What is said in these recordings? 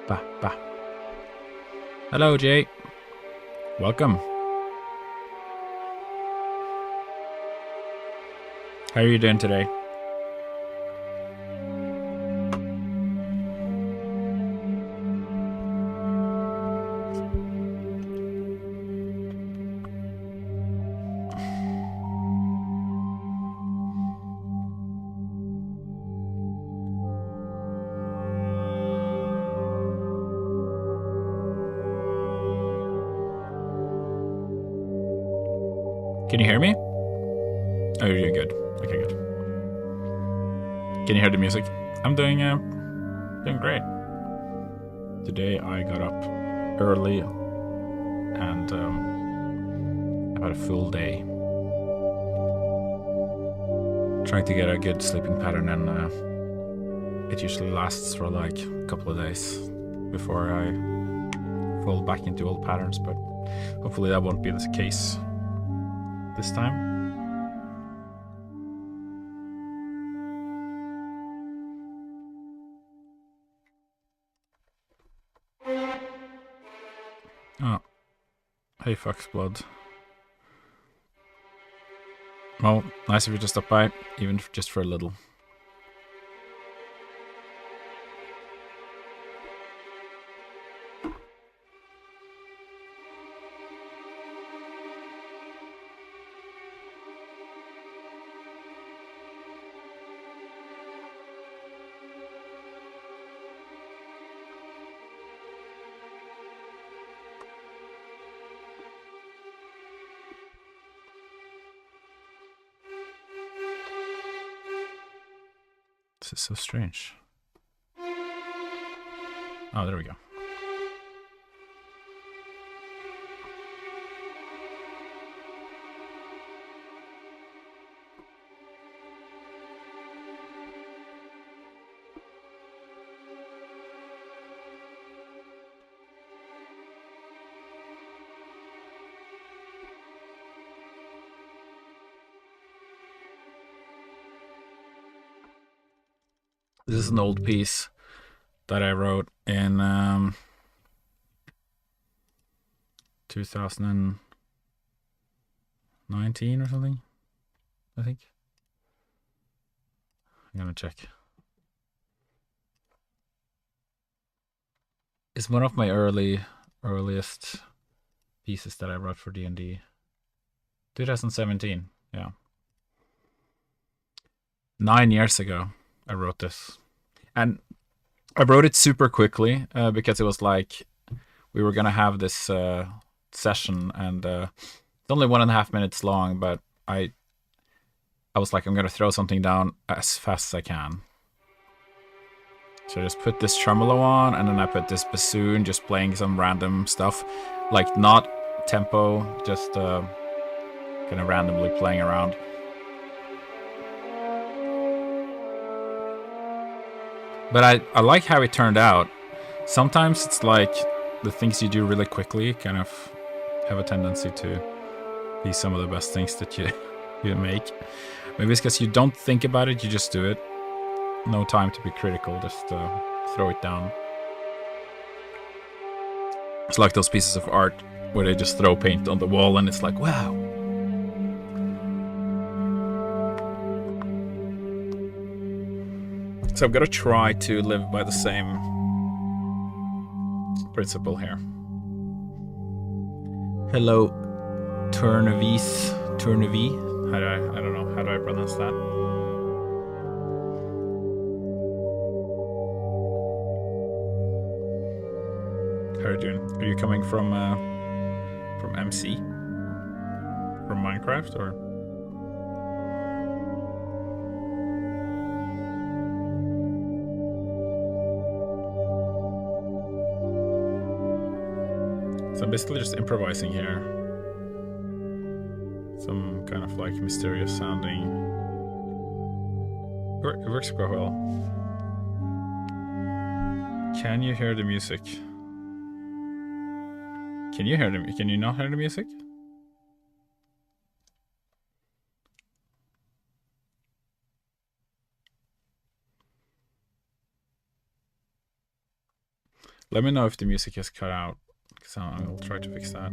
ba, ba. Hello, Jay. Welcome. How are you doing today? Can you hear me? Oh, you're doing good. Okay, good. Can you hear the music? I'm doing great. Today I got up early and I've had a full day. Trying to get a good sleeping pattern, and it usually lasts for like a couple of days before I fall back into old patterns, but hopefully that won't be the case this time. Oh, hey Foxblood. Well, nice of you to stop by, even just for a little. This is so strange. Oh, there we go. This is an old piece that I wrote in 2019 or something, I think. I'm gonna check. It's one of my earliest pieces that I wrote for D&D. 2017, yeah. 9 years ago, I wrote this. And I wrote it super quickly because it was like we were gonna have this session, and it's only 1.5 minutes long, but I was like, I'm gonna throw something down as fast as I can. So I just put this tremolo on, and then I put this bassoon, just playing some random stuff, like not tempo, just kind of randomly playing around. But I like how it turned out. Sometimes it's like the things you do really quickly kind of have a tendency to be some of the best things that you make. Maybe it's because you don't think about it, you just do it. No time to be critical, just throw it down. It's like those pieces of art where they just throw paint on the wall and it's like, wow. So I'm gonna try to live by the same principle here. Hello, Turnevis. I don't know, how do I pronounce that? How are you doing? Are you coming from MC? From Minecraft, or? So I'm basically just improvising here. Some kind of like mysterious sounding. It works quite well. Can you hear the music? Can you hear them? Can you not hear the music? Let me know if the music is cut out, because I will try to fix that.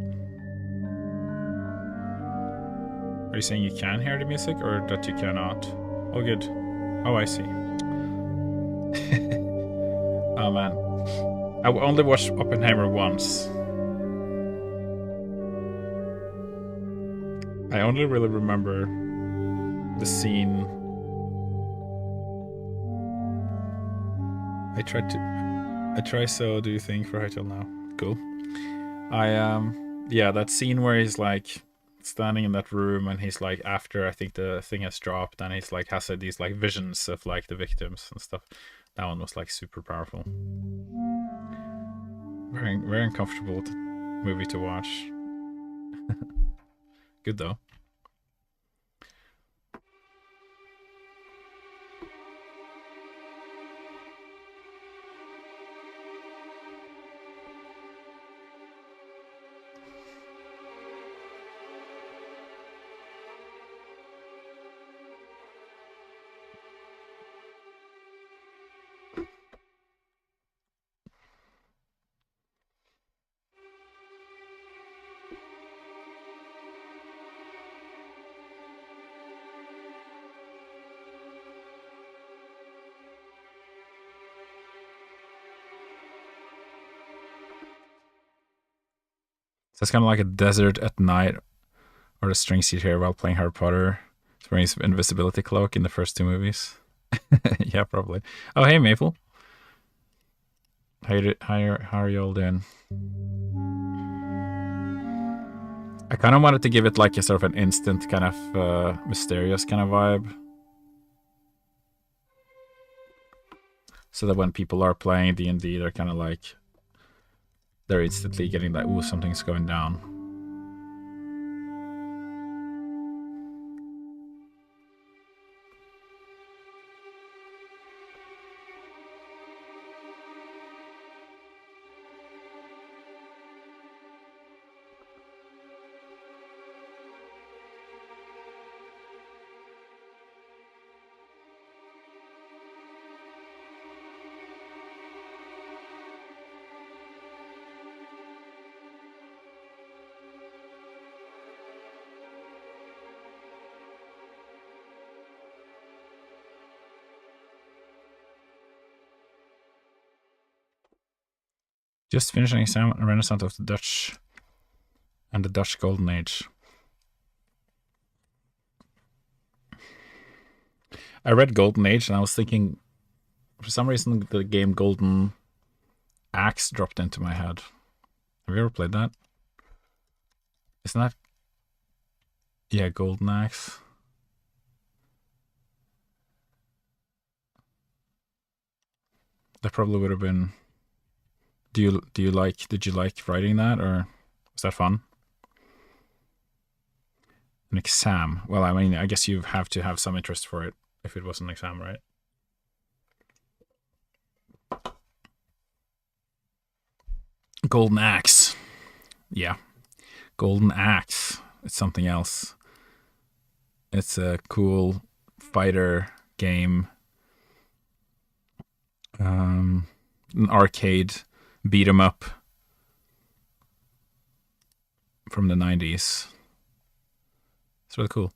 Are you saying you can hear the music or that you cannot? Oh, good. Oh, I see. Oh, man. I only watched Oppenheimer once. I only really remember the scene. I try so do you think for Hotel now. Cool. Yeah, that scene where he's like standing in that room and he's like, after I think the thing has dropped, and he's like has these like visions of like the victims and stuff. That one was like super powerful. Very, very uncomfortable movie to watch. Good though. So it's kind of like a desert at night, or the strings you hear while playing Harry Potter. He's wearing his invisibility cloak in the first 2 movies. Yeah, probably. Oh, hey, Maple. How are you all doing? I kind of wanted to give it like a sort of an instant kind of mysterious kind of vibe. So that when people are playing D&D, they're kind of like, they're instantly getting that, ooh, something's going down. Just finishing exam Renaissance of the Dutch and the Dutch Golden Age. I read Golden Age and I was thinking, for some reason, the game Golden Axe dropped into my head. Have you ever played that? Isn't that... Yeah, Golden Axe. That probably would have been... Did you like writing that, or was that fun? An exam. Well, I mean, I guess you have to have some interest for it if it was an exam, right? Golden Axe. Yeah. Golden Axe. It's something else. It's a cool fighter game. An arcade beat 'em up from the 90s. It's really cool.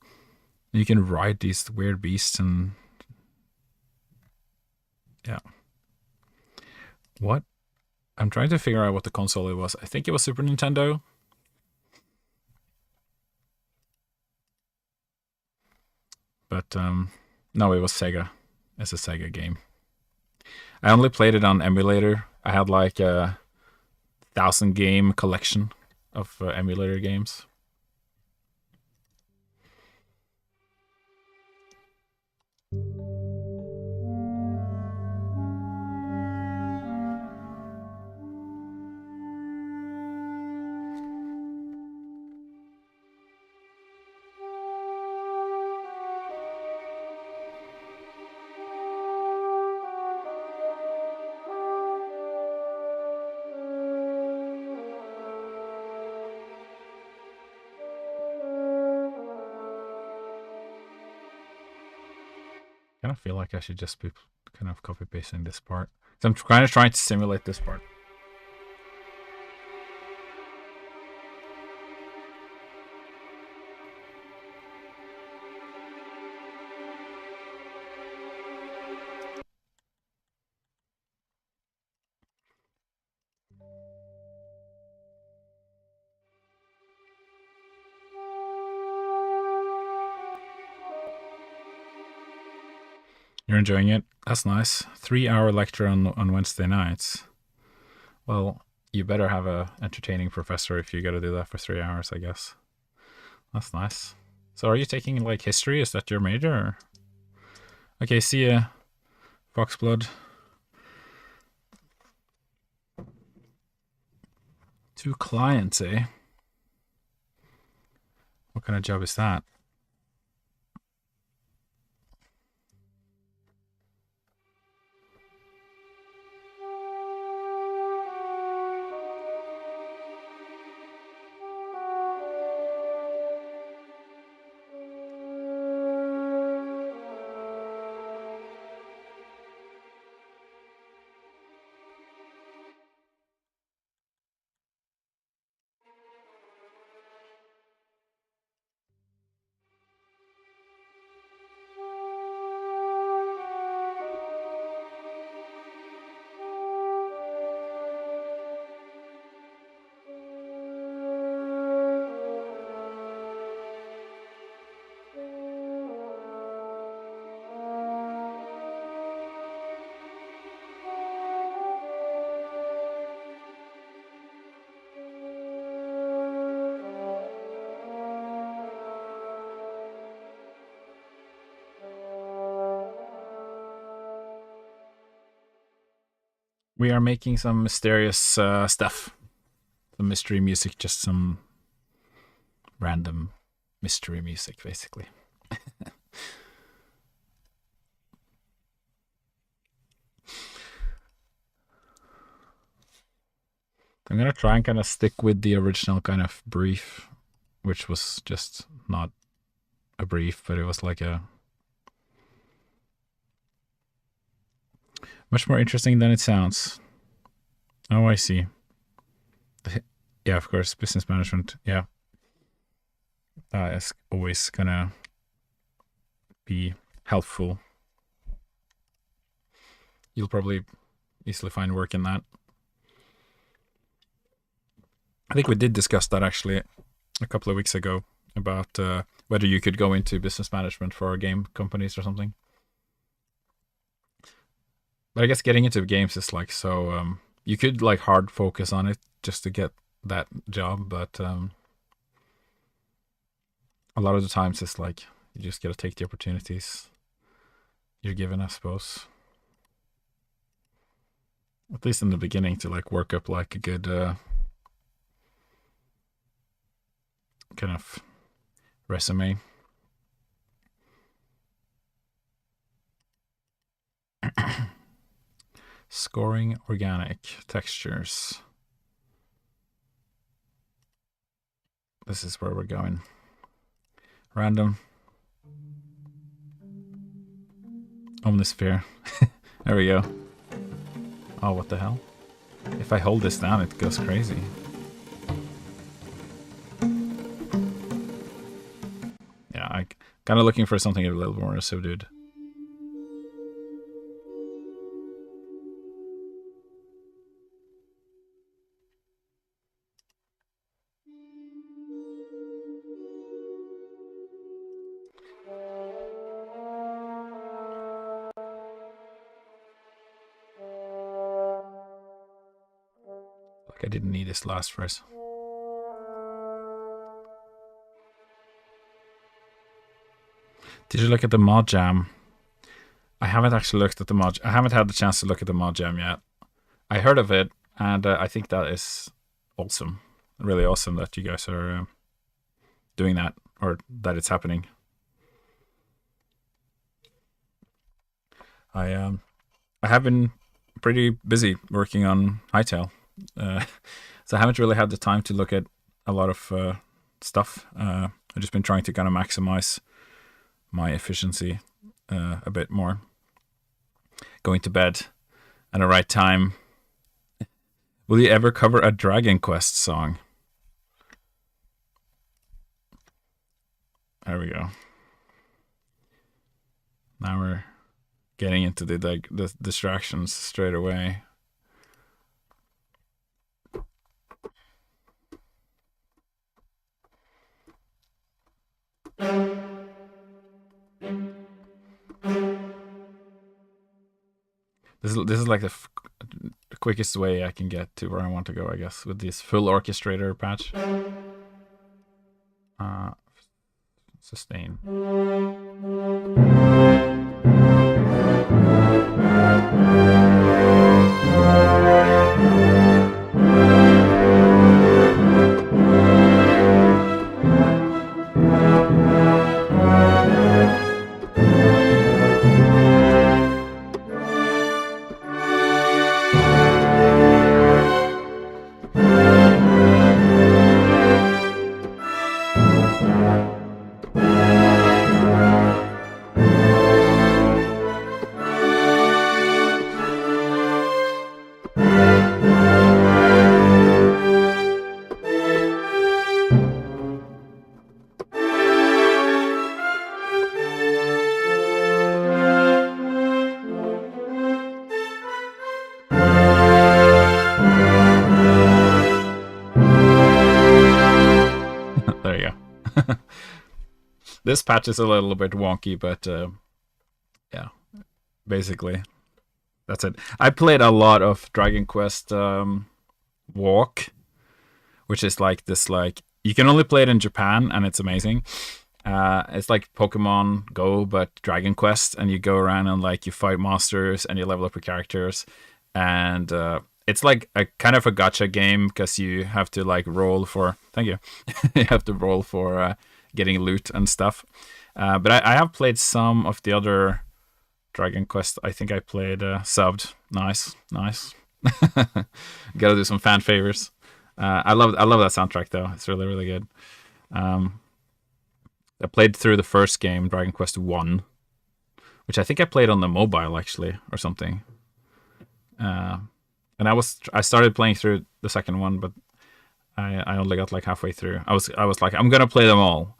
You can ride these weird beasts and... Yeah. What? I'm trying to figure out what the console it was. I think it was Super Nintendo. But no, it was Sega. It's a Sega game. I only played it on emulator. I had like a 1,000 game collection of emulator games. I feel like I should just be kind of copy pasting this part. So I'm kind of trying to simulate this part. You're enjoying it? That's nice. 3-hour lecture on Wednesday nights. Well, you better have a entertaining professor if you got to do that for 3 hours, I guess. That's nice. So are you taking like history? Is that your major? Or? Okay, see ya, Foxblood. 2 clients, eh? What kind of job is that? We are making some mysterious stuff. Some mystery music, just some random mystery music, basically. I'm gonna try and kind of stick with the original kind of brief, which was just not a brief, but it was like a much more interesting than it sounds. Oh, I see. Yeah, of course, business management. Yeah, is always gonna be helpful. You'll probably easily find work in that. I think we did discuss that actually a couple of weeks ago about whether you could go into business management for game companies or something. But I guess getting into games is like so. You could like hard focus on it just to get that job, but a lot of the times it's like you just gotta take the opportunities you're given, I suppose. At least in the beginning, to like work up like a good kind of resume. Scoring organic textures. This is where we're going. Random. Omnisphere. There we go. Oh, what the hell? If I hold this down, it goes crazy. Yeah, I'm kind of looking for something a little more subdued. Like I didn't need this last verse. Did you look at the mod jam? I haven't actually looked at the mod. I haven't had the chance to look at the mod jam yet. I heard of it, and I think that is awesome. Really awesome that you guys are doing that, or that it's happening. I have been pretty busy working on Hightail, so I haven't really had the time to look at a lot of stuff. I've just been trying to kind of maximize my efficiency a bit more. Going to bed at the right time. Will you ever cover a Dragon Quest song? There we go. Now we're getting into the distractions straight away. This is like the quickest way I can get to where I want to go, I guess, with this full orchestrator patch. Sustain. There you go. This patch is a little bit wonky, but yeah, basically that's it. I played a lot of Dragon Quest Walk, which is like this, like, you can only play it in Japan, and it's amazing. It's like Pokemon Go, but Dragon Quest, and you go around and like you fight monsters and you level up your characters, and it's like a kind of a gacha game because you have to like roll for. Thank you. You have to roll for getting loot and stuff. But I have played some of the other Dragon Quest. I think I played subbed. Nice. Gotta do some fan favors. I love that soundtrack though. It's really, really good. I played through the first game, Dragon Quest 1, which I think I played on the mobile actually or something. And I started playing through the second one, but I only got like halfway through. I was like, I'm gonna play them all,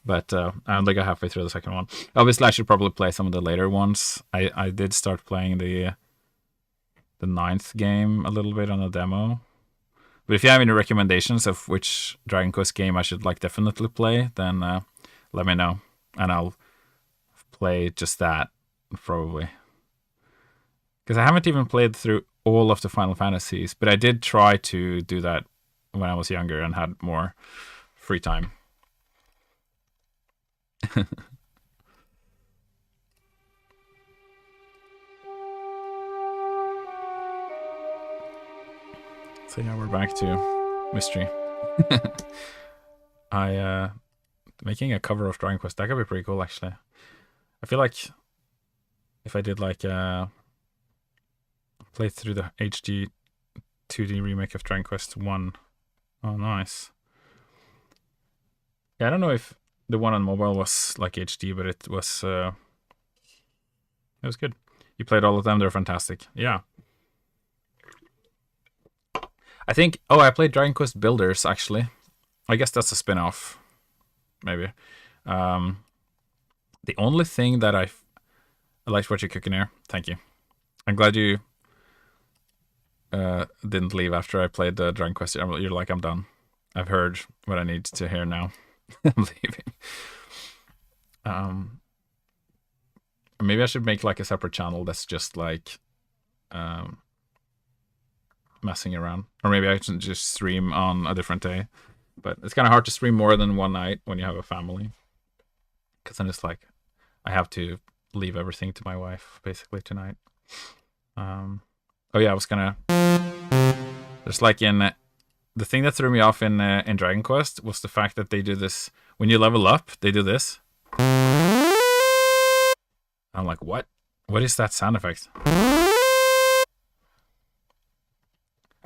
but I only got halfway through the second one. Obviously, I should probably play some of the later ones. I did start playing the 9th game a little bit on a demo. But if you have any recommendations of which Dragon Quest game I should like definitely play, then let me know, and I'll play just that probably. Because I haven't even played through all of the Final Fantasies, but I did try to do that when I was younger and had more free time. So yeah, we're back to mystery. Making a cover of Dragon Quest, that could be pretty cool actually. I feel like if I did like play through the HD 2D remake of Dragon Quest 1. Oh, nice. Yeah, I don't know if the one on mobile was like HD, but it was good. You played all of them, they're fantastic. Yeah. I think, I played Dragon Quest Builders actually. I guess that's a spin-off, maybe. The only thing that I liked what you're cooking here. Thank you. I'm glad you didn't leave after I played the Dragon Quest. You're like, I'm done. I've heard what I need to hear now. I'm leaving. Maybe I should make like a separate channel that's just like messing around, or maybe I should just stream on a different day. But it's kind of hard to stream more than one night when you have a family, because I'm just like, I have to leave everything to my wife basically tonight. Oh yeah, I was gonna. There's like the thing that threw me off in Dragon Quest was the fact that they do this when you level up. They do this. I'm like, what? What is that sound effect?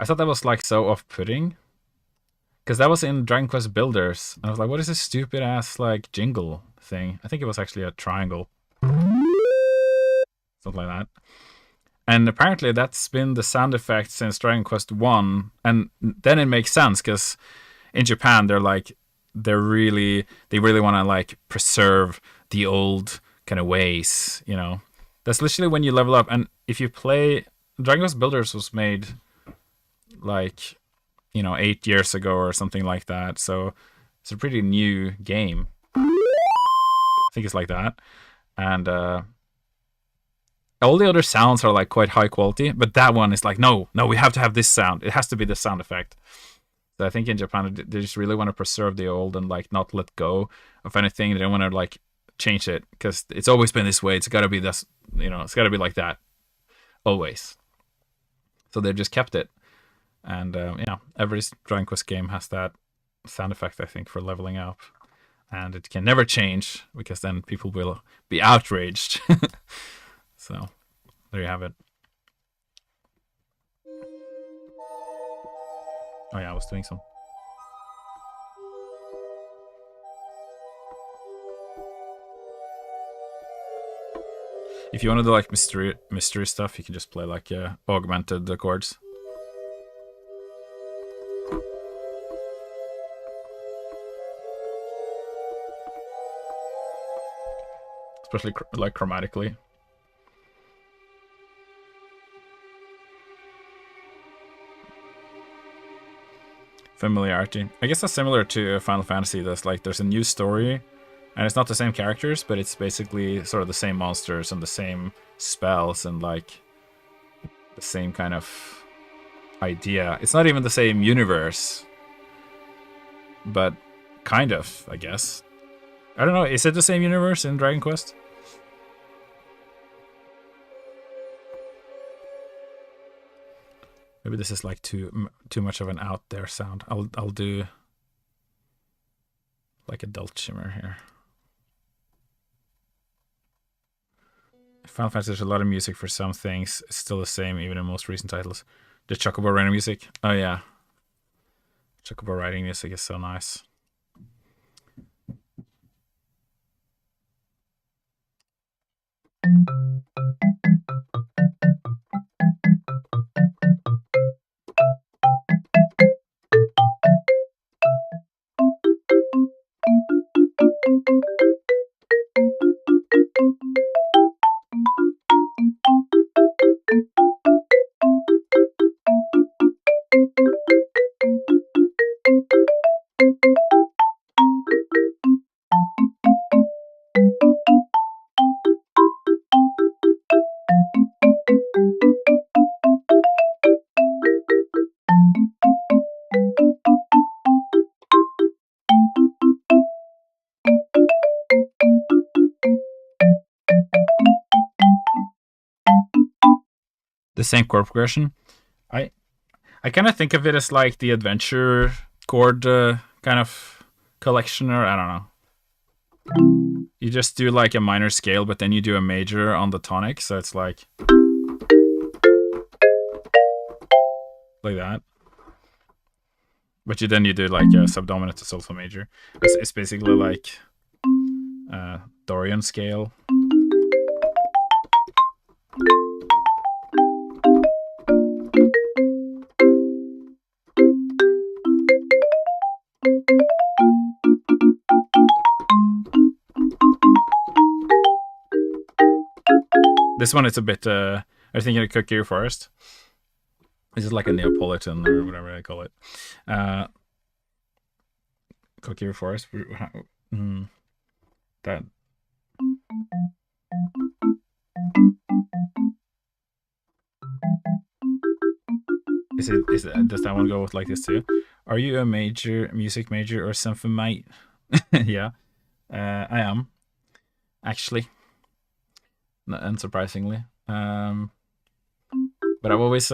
I thought that was like so off-putting, because that was in Dragon Quest Builders. And I was like, what is this stupid ass like jingle thing? I think it was actually a triangle, something like that. And apparently that's been the sound effect since Dragon Quest 1. And then it makes sense, because in Japan, they really want to like preserve the old kind of ways, you know. That's literally when you level up. And if you play, Dragon Quest Builders was made like, 8 years ago or something like that. So it's a pretty new game. I think it's like that. And all the other sounds are like quite high quality, but that one is like, no, we have to have this sound. It has to be the sound effect. So I think in Japan they just really want to preserve the old and like not let go of anything. They don't want to like change it because it's always been this way. It's got to be this, it's got to be like that always. So they've just kept it, and every Dragon Quest game has that sound effect, I think, for leveling up, and it can never change because then people will be outraged. So there you have it. Oh yeah, I was doing some. If you want to do like mystery stuff, you can just play like augmented chords. Especially like chromatically. Familiarity. I guess that's similar to Final Fantasy. There's a new story, and it's not the same characters, but it's basically sort of the same monsters and the same spells and like the same kind of idea. It's not even the same universe, but kind of, I guess. I don't know. Is it the same universe in Dragon Quest? Maybe this is like too much of an out there sound. I'll do like a dulcimer here. Final Fantasy, there's a lot of music for some things. It's still the same even in most recent titles. The Chocobo writing music. Oh yeah. Chocobo writing music is so nice. The same chord progression. I kind of think of it as like the adventure chord kind of collection, or I don't know. You just do like a minor scale, but then you do a major on the tonic, so it's like that. But then you do like a subdominant to solfa major. It's basically like Dorian scale. This one is a bit. I was thinking of Cookie Forest. This is like a Neapolitan or whatever I call it. Cookie Forest. That. Does that one go with like this too? Are you a music major or something, mate? Yeah, I am actually, unsurprisingly. But I've always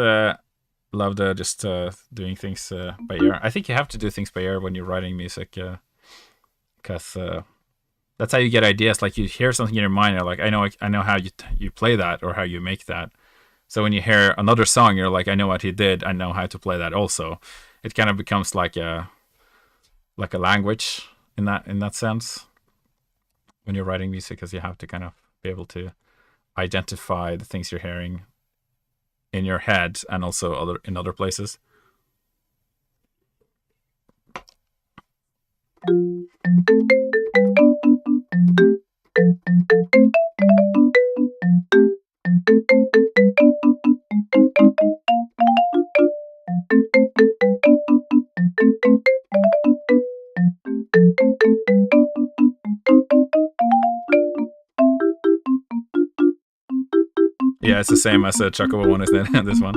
loved just doing things by ear. I think you have to do things by ear when you're writing music, because that's how you get ideas. Like you hear something in your mind, you're like, I know how you play that or how you make that. So when you hear another song, you're like, I know what he did. I know how to play that also. It kind of becomes like a language in that sense when you're writing music, because you have to kind of be able to identify the things you're hearing in your head and also in other places. Yeah, it's the same as the Chocobo one, isn't it? This one.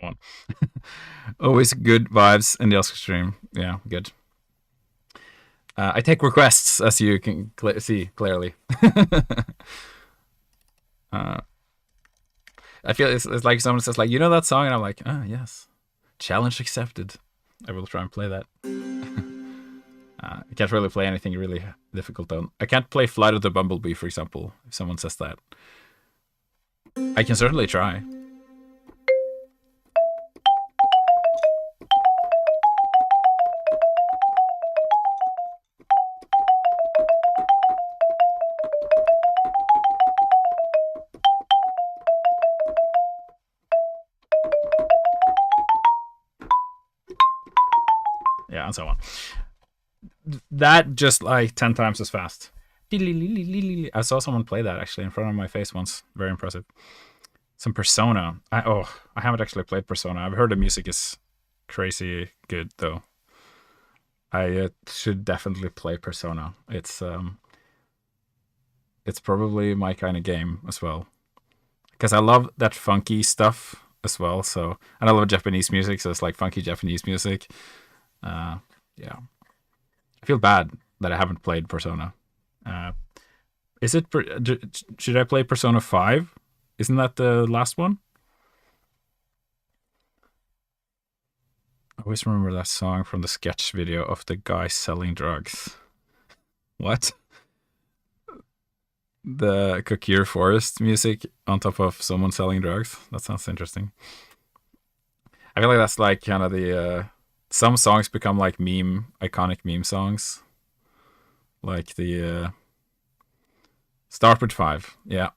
One. Always good vibes in the Oscar stream. Yeah, good. I take requests, as you can see clearly. I feel it's like someone says, like, you know that song? And I'm like, yes. Challenge accepted. I will try and play that. I can't really play anything really difficult, though. I can't play Flight of the Bumblebee, for example, if someone says that. I can certainly try. Yeah, and so on. That just like 10 times as fast. I saw someone play that actually in front of my face once. Very impressive. Some Persona. I haven't actually played Persona. I've heard the music is crazy good though. I should definitely play Persona. It's probably my kind of game as well, because I love that funky stuff as well. So, and I love Japanese music, so it's like funky Japanese music. Yeah, I feel bad that I haven't played Persona. Is it? Should I play Persona 5? Isn't that the last one? I always remember that song from the sketch video of the guy selling drugs. What? The Kokir Forest music on top of someone selling drugs? That sounds interesting. I feel like that's like kind of the... some songs become like iconic meme songs. Like the... Start with 5. Yeah.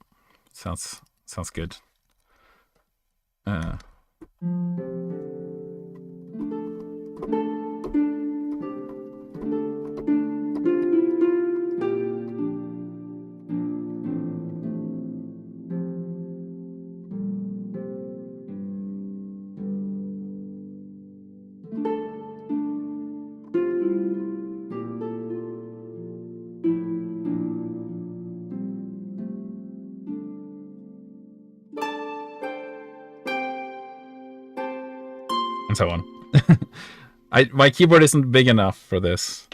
Sounds good. And so on. My keyboard isn't big enough for this.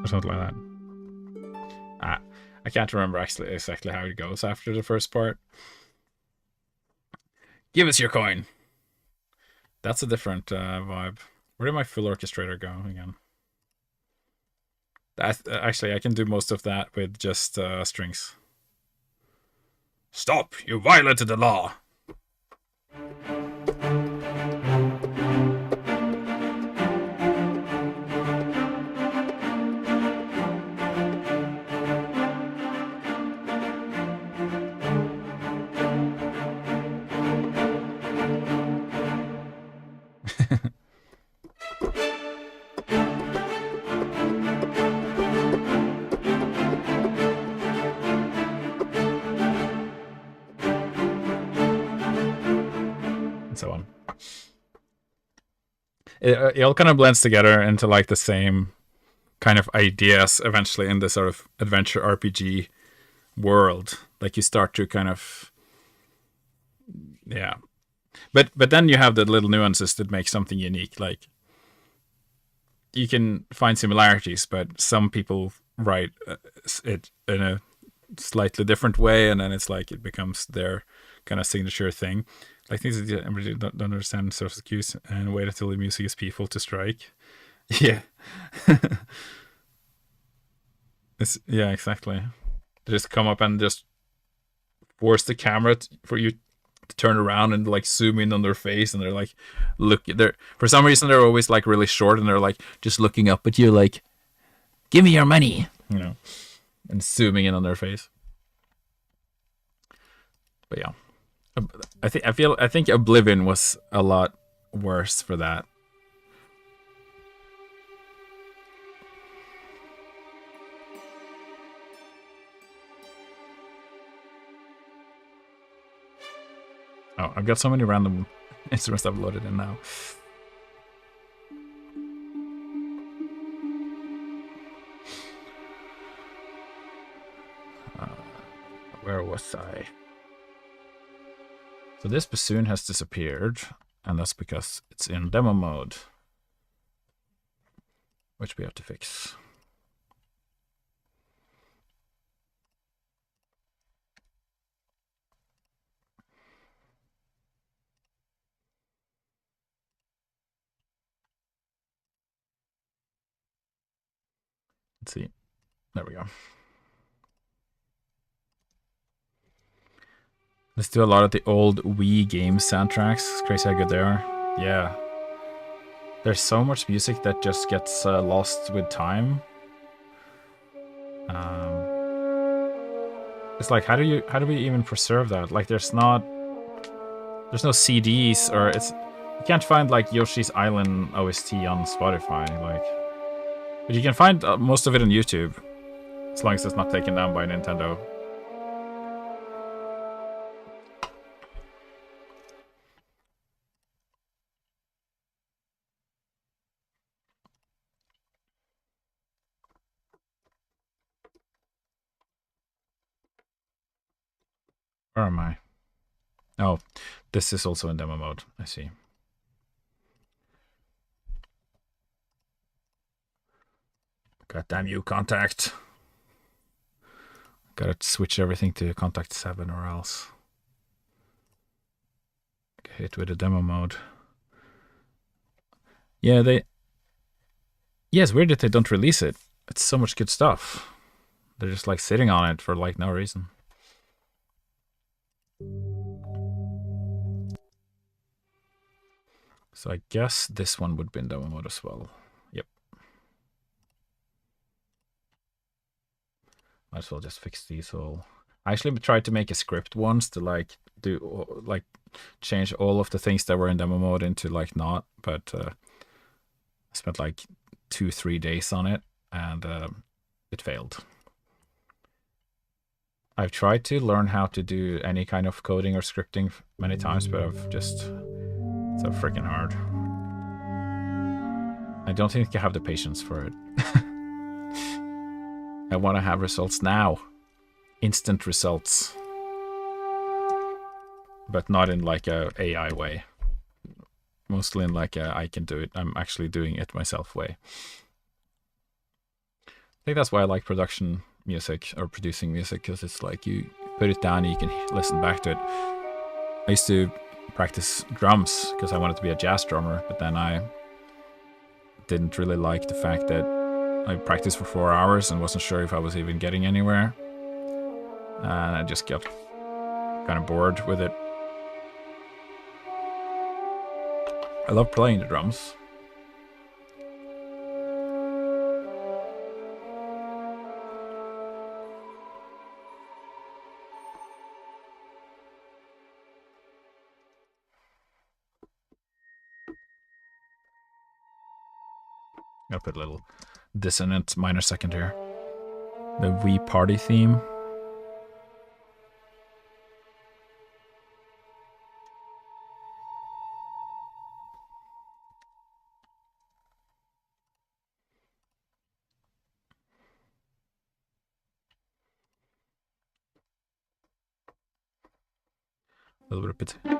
Or something like that. I can't remember actually exactly how it goes after the first part. Give us your coin. That's a different vibe. Where did my full orchestrator go again? Actually, I can do most of that with just strings. Stop! You violated the law! So on. It all kind of blends together into like the same kind of ideas eventually in this sort of adventure RPG world. Like you start to kind of, yeah. But then you have the little nuances that make something unique. Like you can find similarities, but some people write it in a slightly different way, and then it's like it becomes their kind of signature thing. Like things that you don't understand sort of cues and wait until the music is peaceful to strike. Yeah. Yeah, exactly. They just come up and just force the camera for you turn around and like zoom in on their face, and they're like, for some reason they're always like really short, and they're like just looking up at you like, give me your money, you know, and zooming in on their face. But yeah, I think Oblivion was a lot worse for that. Oh, I've got so many random instruments I've loaded in now. Where was I? So this bassoon has disappeared, and that's because it's in demo mode, which we have to fix. Let's see. There we go. Let's do a lot of the old Wii game soundtracks. It's crazy how good they are. Yeah. There's so much music that just gets lost with time. It's like, how do we even preserve that? Like, there's no CDs, or you can't find like Yoshi's Island OST on Spotify. Like, but you can find most of it on YouTube, as long as it's not taken down by Nintendo. Where am I? Oh, this is also in demo mode. I see. God damn you, Contact. Gotta switch everything to Contact 7 or else. Get hit with the demo mode. Yeah, it's weird that they don't release it. It's so much good stuff. They're just like sitting on it for like no reason. So I guess this one would be in demo mode as well. Yep. Might as well just fix these all. I actually tried to make a script once to like change all of the things that were in demo mode into like not, but I spent like 2-3 days on it, and it failed. I've tried to learn how to do any kind of coding or scripting many times, but it's so freaking hard. I don't think I have the patience for it. I want to have results now. Instant results. But not in like a AI way. Mostly in like a I can do it, I'm actually doing it myself way. I think that's why I like production music or producing music, because it's like you put it down and you can listen back to it. I used to practice drums because I wanted to be a jazz drummer, but then I didn't really like the fact that I practiced for 4 hours and wasn't sure if I was even getting anywhere. And I just got kind of bored with it. I love playing the drums. I'll put a little dissonant minor second here. The Wii party theme. A little bit of it.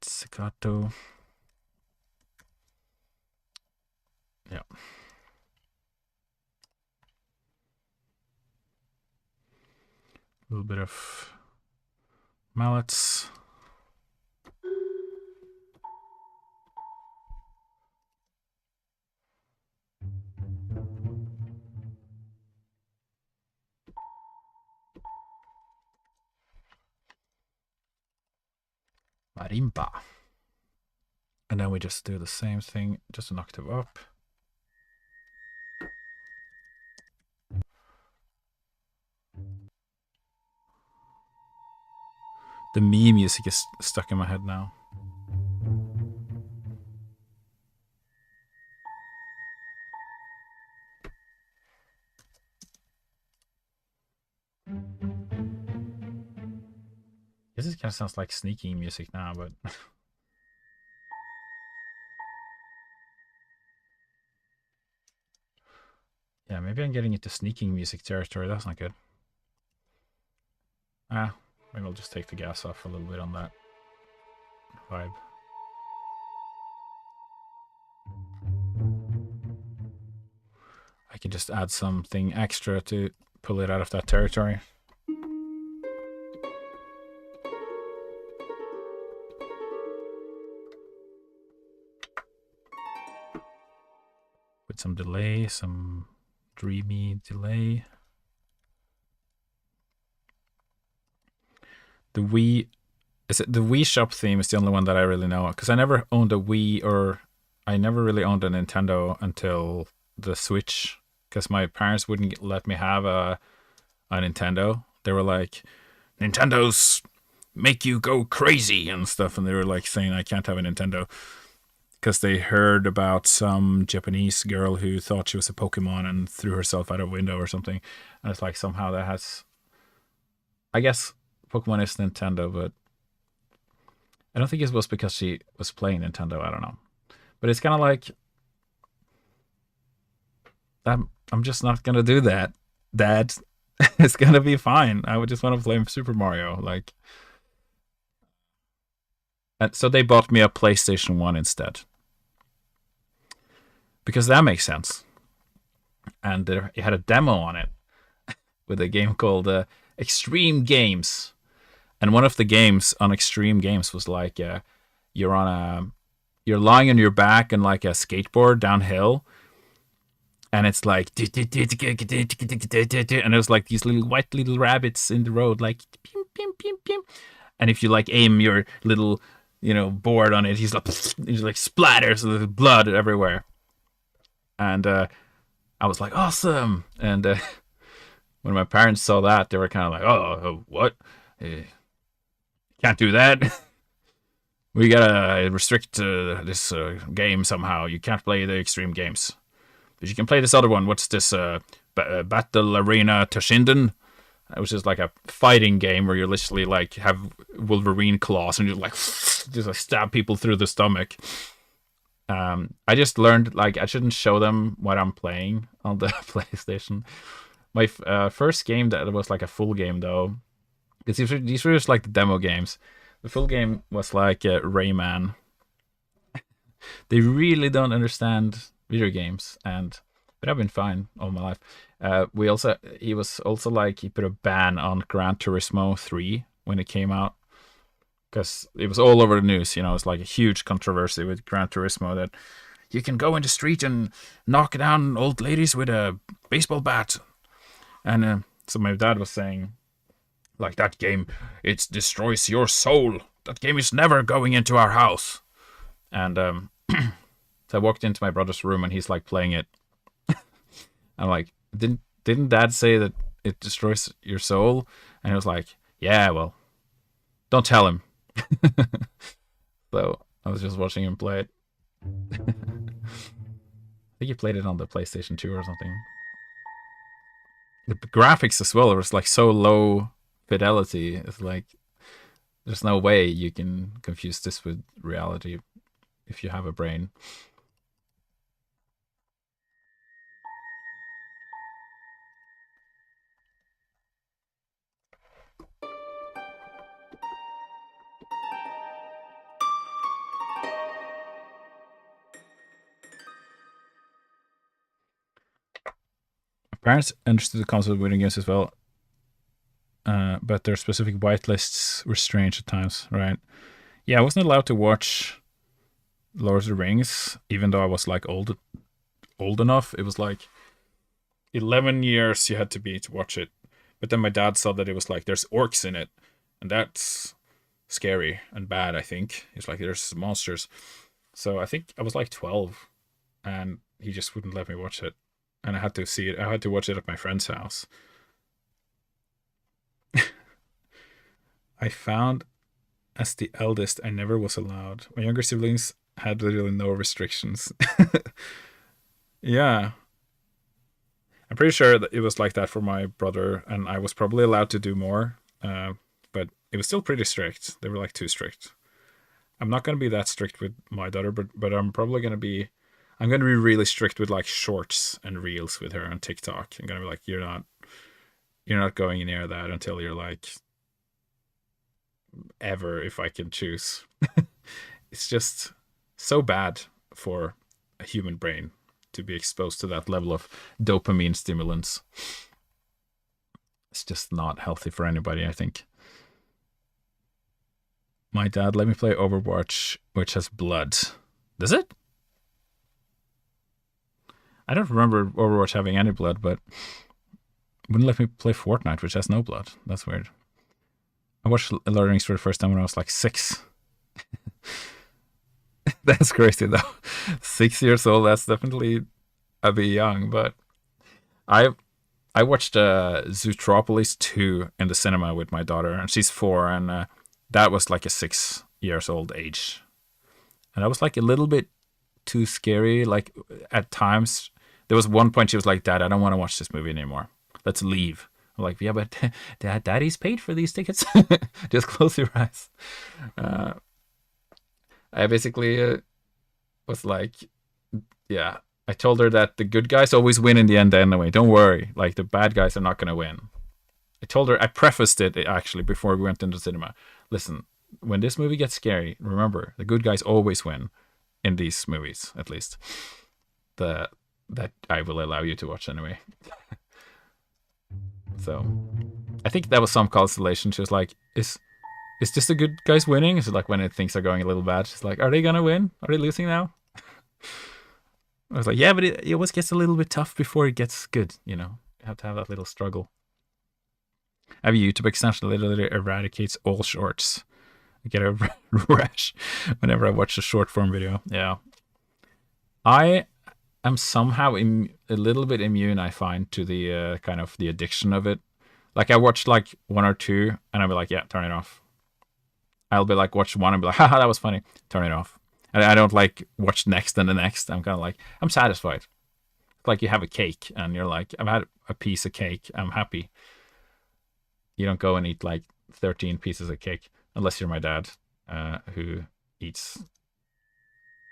Pizzicato. Yeah. A little bit of mallets. Marimba. And then we just do the same thing, just an octave up. The me music is stuck in my head now. This kind of sounds like sneaking music now, but yeah, maybe I'm getting into sneaking music territory. That's not good. Maybe I'll just take the gas off a little bit on that vibe. I can just add something extra to pull it out of that territory. With some delay, some dreamy delay. The Wii, is it the Wii Shop theme is the only one that I really know, because I never owned a Wii, or I never really owned a Nintendo until the Switch, because my parents wouldn't let me have a Nintendo. They were like, Nintendos make you go crazy and stuff, and they were like saying I can't have a Nintendo because they heard about some Japanese girl who thought she was a Pokemon and threw herself out a window or something. And it's like somehow that has, I guess Pokemon is Nintendo, but I don't think it was because she was playing Nintendo. I don't know. But it's kind of like, I'm just not going to do that, Dad. It's going to be fine. I would just want to play Super Mario. Like, and so they bought me a PlayStation 1 instead. Because that makes sense. And it had a demo on it with a game called Extreme Games. And one of the games on Extreme Games was like you're lying on your back on like a skateboard downhill, and it's like and it was like these little white little rabbits in the road, like pim, pim, pim, pim. And if you like aim your little board on it, he's like splatters with blood everywhere. And I was like, awesome. And when my parents saw that, they were kind of like, oh, what? Can't do that. We gotta restrict this game somehow. You can't play the extreme games, but you can play this other one. What's this? Battle Arena Toshinden, which is like a fighting game where you literally like have Wolverine claws and you like just like stab people through the stomach. I just learned like I shouldn't show them what I'm playing on the PlayStation. My first game that was like a full game though. Because these were just like the demo games. The full game was like Rayman. They really don't understand video games, but I've been fine all my life. He was also like he put a ban on Gran Turismo 3 when it came out, because it was all over the news. It's like a huge controversy with Gran Turismo that you can go in the street and knock down old ladies with a baseball bat, and so my dad was saying, like, that game, it destroys your soul. That game is never going into our house. And so I walked into my brother's room and he's like playing it. I'm like, didn't Dad say that it destroys your soul? And he was like, yeah, well, don't tell him. So I was just watching him play it. I think he played it on the PlayStation 2 or something. The graphics as well, it was like so low fidelity. It's like there's no way you can confuse this with reality if you have a brain. My parents understood the concept of video games as well, but their specific whitelists were strange at times, right? Yeah, I wasn't allowed to watch Lord of the Rings, even though I was like old enough. It was like 11 years you had to be to watch it. But then my dad saw that it was like there's orcs in it, and that's scary and bad, I think. It's like there's monsters. So I think I was like 12, and he just wouldn't let me watch it. And I had to see it. I had to watch it at my friend's house. I found as the eldest, I never was allowed. My younger siblings had literally no restrictions. Yeah. I'm pretty sure that it was like that for my brother, and I was probably allowed to do more. But it was still pretty strict. They were like too strict. I'm not going to be that strict with my daughter, but I'm probably going to be. I'm going to be really strict with like shorts and reels with her on TikTok. I'm going to be like, you're not going near that until you're like ever, if I can choose. It's just so bad for a human brain to be exposed to that level of dopamine stimulants. It's just not healthy for anybody, I think. My dad let me play Overwatch, which has blood. Does it? I don't remember Overwatch having any blood, but wouldn't let me play Fortnite, which has no blood. That's weird. I watched Lord of the Rings for the first time when I was like 6. That's crazy though. 6 years old, that's definitely a bit young, but I I watched Zootropolis 2 in the cinema with my daughter, and she's 4, and that was like a 6 years old age. And that was like a little bit too scary. Like at times, there was one point she was like, "Dad, I don't want to watch this movie anymore. Let's leave." I'm like, "Yeah, but Daddy's paid for these tickets. Just close your eyes." Uh, I basically was like, "Yeah." I told her that the good guys always win in the end anyway. Don't worry. Like the bad guys are not going to win. I told her, I prefaced it actually before we went into the cinema. Listen, when this movie gets scary, remember the good guys always win in these movies, at least. That I will allow you to watch anyway. So I think that was some consolation. She was like, is this the good guys winning? So like when things are going a little bad, she's like, are they gonna win? Are they losing now? I was like, yeah, but it always gets a little bit tough before it gets good, you know. You have to have that little struggle. I have a YouTube extension that literally eradicates all shorts. I get a rash whenever I watch a short form video. Yeah. I am somehow a little bit immune, I find, to the kind of the addiction of it. Like I watched like 1 or 2 and I'll be like, yeah, turn it off. I'll be like, watch 1 and be like, haha, that was funny. Turn it off. And I don't like watch next and the next. I'm kind of like, I'm satisfied. Like you have a cake and you're like, I've had a piece of cake. I'm happy. You don't go and eat like 13 pieces of cake unless you're my dad, who eats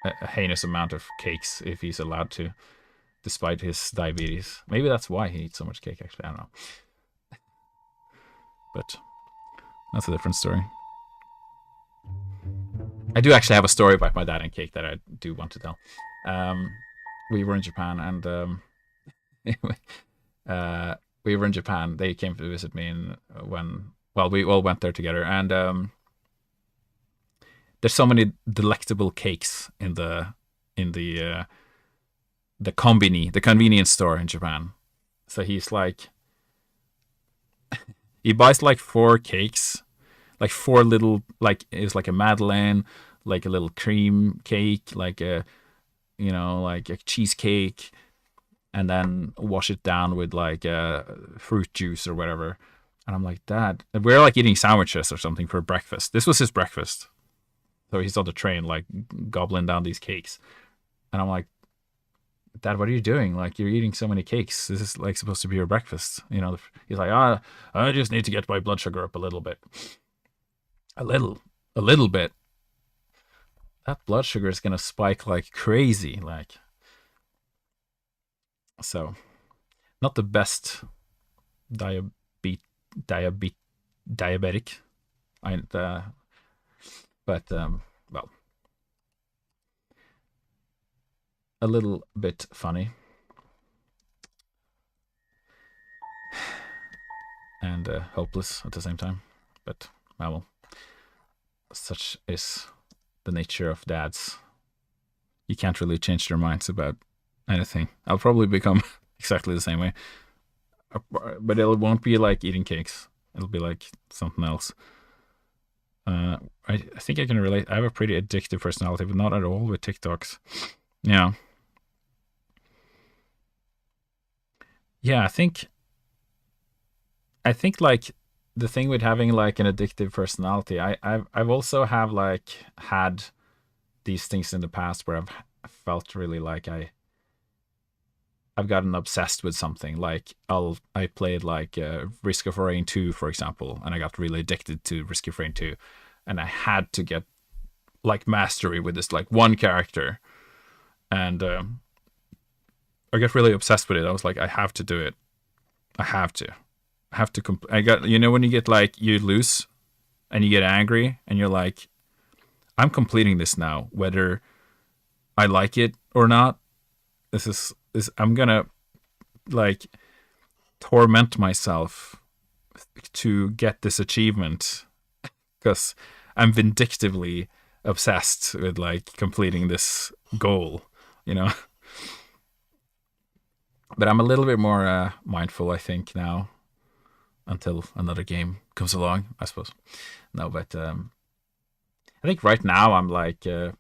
a heinous amount of cakes if he's allowed to, despite his diabetes. Maybe that's why he eats so much cake, actually. I don't know. But that's a different story. I do actually have a story about my dad and cake that I do want to tell. We were in Japan, and we were in Japan. They came to visit me, and we all went there together. And there's so many delectable cakes in the kombini, the convenience store in Japan. So he's like, he buys like 4 cakes, like 4 little, like it's like a Madeleine, like a little cream cake, like a, you know, like a cheesecake, and then wash it down with like fruit juice or whatever. And I'm like, Dad, we're like eating sandwiches or something for breakfast. This was his breakfast. So he's on the train, like gobbling down these cakes. And I'm like, Dad, what are you doing? Like, you're eating so many cakes. This is like supposed to be your breakfast. You know, he's like, I just need to get my blood sugar up a little bit. A little bit. That blood sugar is gonna spike like crazy. Like, so not the best diabetic. But well, a little bit funny. and hopeless at the same time. But well, such is the nature of dads. You can't really change their minds about anything. I'll probably become exactly the same way, but it won't be like eating cakes. It'll be like something else. I think I can relate. I have a pretty addictive personality, but not at all with TikToks. Yeah. Yeah, I think like the thing with having like an addictive personality, I've also have like had these things in the past where I've felt really like I've gotten obsessed with something. Like I played like Risk of Rain 2, for example, and I got really addicted to Risk of Rain 2, and I had to get like mastery with this like one character, and I got really obsessed with it. I was like, I have to do it. I have to. I have to. I got, when you get like you lose and you get angry and you're like, I'm completing this now, whether I like it or not. This I'm gonna like torment myself to get this achievement because I'm vindictively obsessed with like completing this goal, you know. But I'm a little bit more mindful, I think, now until another game comes along, I suppose. No, but I think right now I'm like, I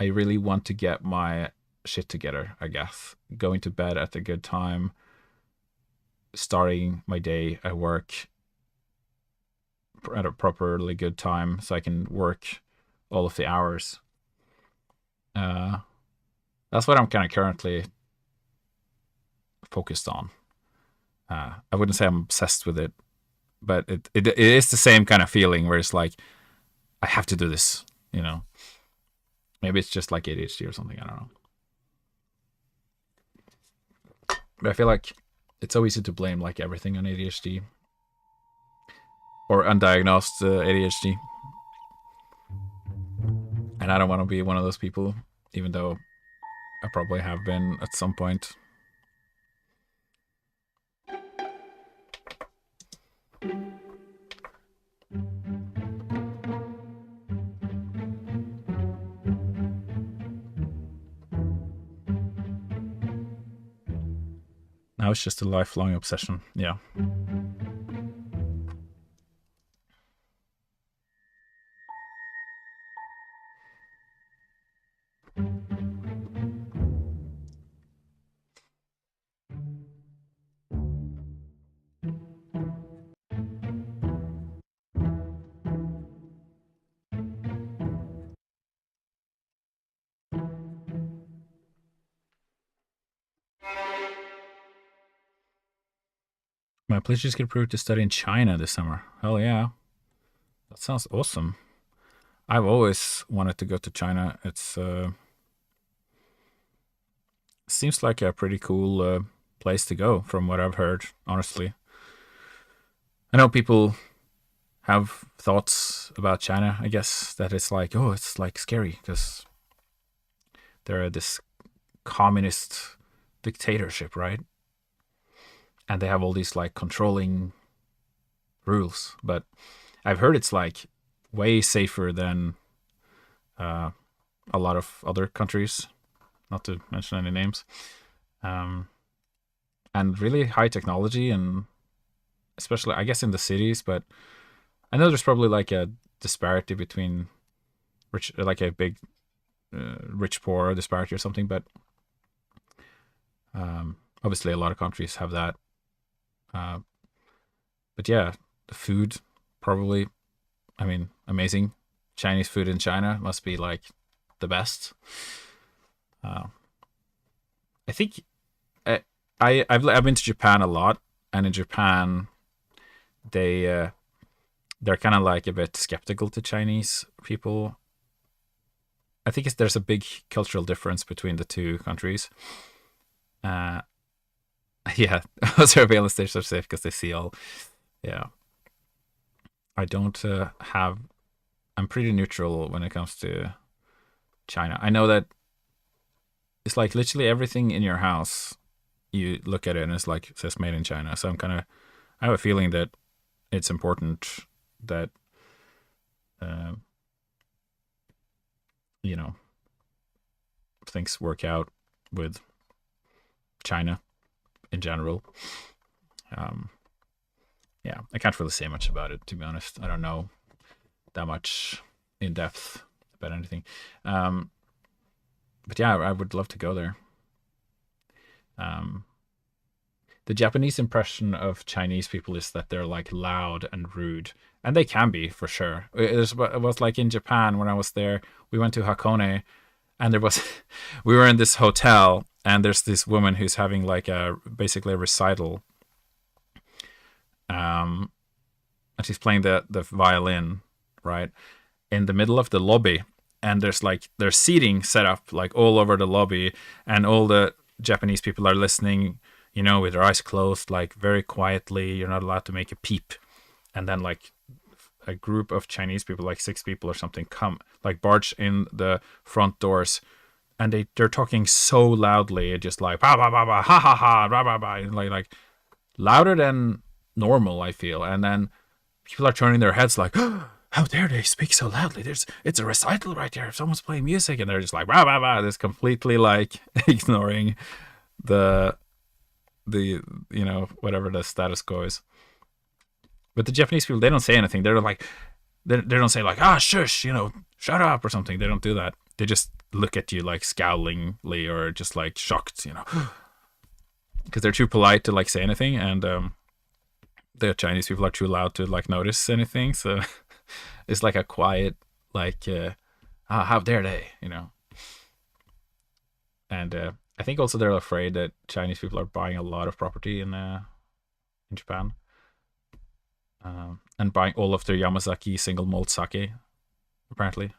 really want to get my shit together, I guess. Going to bed at a good time, starting my day at work at a properly good time so I can work all of the hours. Uh, that's what I'm kind of currently focused on. I wouldn't say I'm obsessed with it, but it is the same kind of feeling where it's like, I have to do this, you know. Maybe it's just like ADHD or something, I don't know. But I feel like it's so easy to blame like everything on ADHD or undiagnosed ADHD. And I don't want to be one of those people, even though I probably have been at some point. Now it's just a lifelong obsession. Yeah. My pleasures get approved to study in China this summer. Hell yeah. That sounds awesome. I've always wanted to go to China. It's seems like a pretty cool place to go from what I've heard, honestly. I know people have thoughts about China, I guess, that it's like, oh, it's like scary because they're this communist dictatorship, right? And they have all these like controlling rules. But I've heard it's like way safer than a lot of other countries, not to mention any names, um, and really high technology, and especially I guess in the cities. But I know there's probably like a disparity between rich, like a big rich poor disparity or something. But obviously, a lot of countries have that. Uh, but yeah, the food probably, I mean, amazing. Chinese food in China must be like the best. Uh, I think I've been to Japan a lot, and in Japan they they're kind of like a bit skeptical to Chinese people. I think there's a big cultural difference between the two countries. Uh, yeah, surveillance stations are safe because they see all. Yeah, I don't have. I'm pretty neutral when it comes to China. I know that it's like literally everything in your house. You look at it and it's like it says made in China. So I have a feeling that it's important that uh, you know, things work out with China in general. Um, yeah, I can't really say much about it, to be honest. I don't know that much in depth about anything. Um, but yeah, I would love to go there. Um, the Japanese impression of Chinese people is that they're like loud and rude, and they can be for sure. It was like in Japan when I was there. We went to Hakone, and there was we were in this hotel, and there's this woman who's having like a basically a recital, um, and she's playing the violin, right, in the middle of the lobby, and there's seating set up like all over the lobby, and all the Japanese people are listening, with their eyes closed, like very quietly. You're not allowed to make a peep, and then like a group of Chinese people, like 6 people or something, come like barge in the front doors, and they're talking so loudly, just like ba ba ba ba ha ha ha ba ba ba, like louder than normal, I feel. And then people are turning their heads like, oh, how dare they speak so loudly? It's a recital right there. If someone's playing music, and they're just like bah bah bah, just completely like ignoring the whatever the status quo is. But the Japanese people, they don't say anything. They're like, they don't say like, shush, shut up or something. They don't do that. They just look at you like scowlingly or just like shocked, because they're too polite to like say anything, and the Chinese people are too loud to like notice anything. So it's like a quiet, like, how dare they, And I think also they're afraid that Chinese people are buying a lot of property in Japan, and buying all of their Yamazaki single malt sake, apparently,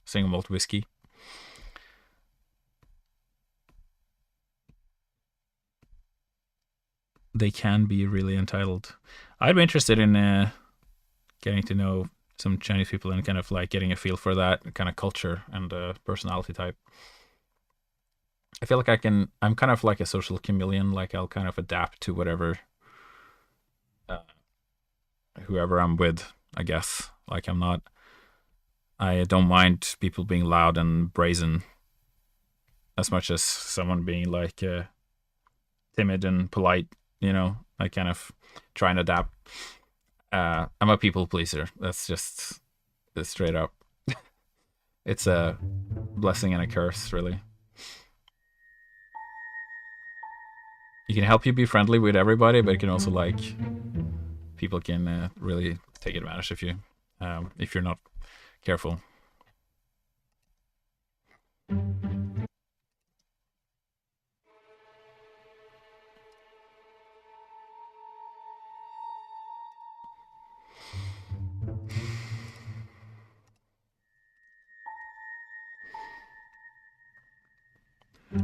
single malt whiskey. They can be really entitled. I'd be interested in getting to know some Chinese people and kind of like getting a feel for that kind of culture and personality type. I feel like I'm kind of like a social chameleon. Like I'll kind of adapt to whatever, uh, whoever I'm with, I guess. Like I don't mind people being loud and brazen as much as someone being like timid and polite. I kind of try and adapt. I'm a people pleaser. That's just straight up. It's a blessing and a curse, really. You can help you be friendly with everybody, but it can also like people can really take advantage of you if you're not careful.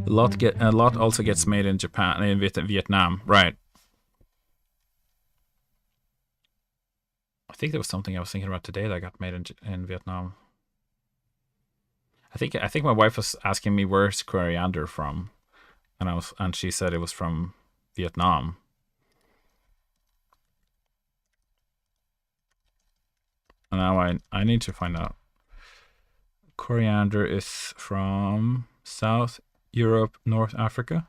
A lot also gets made in Japan, in Vietnam, right? I think there was something I was thinking about today that got made in Vietnam. I think my wife was asking me where's coriander from, and she said it was from Vietnam. And now I need to find out. Coriander is from South Europe, North Africa.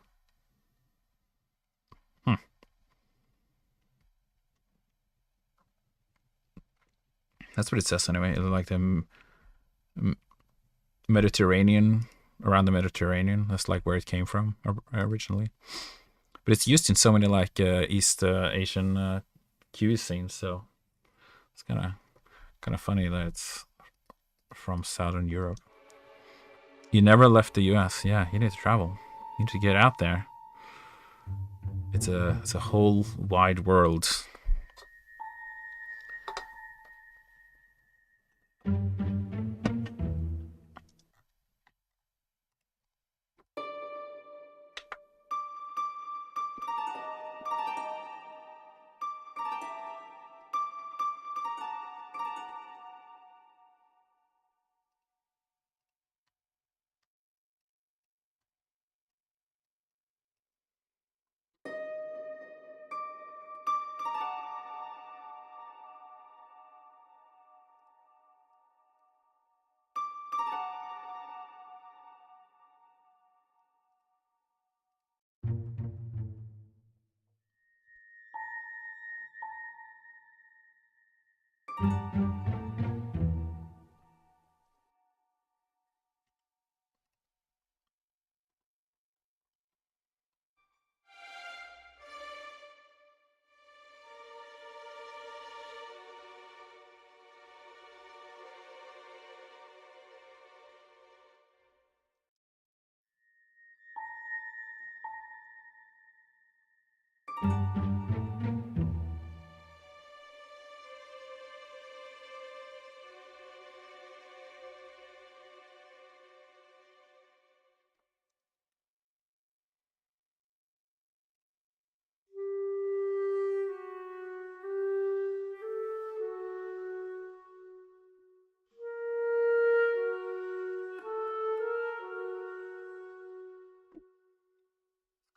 Hmm. That's what it says anyway. Like the Mediterranean, around the Mediterranean. That's like where it came from originally. But it's used in so many like East Asian cuisines, so it's kind of funny that it's from Southern Europe. You never left the U.S. Yeah, you need to travel. You need to get out there. It's a whole wide world.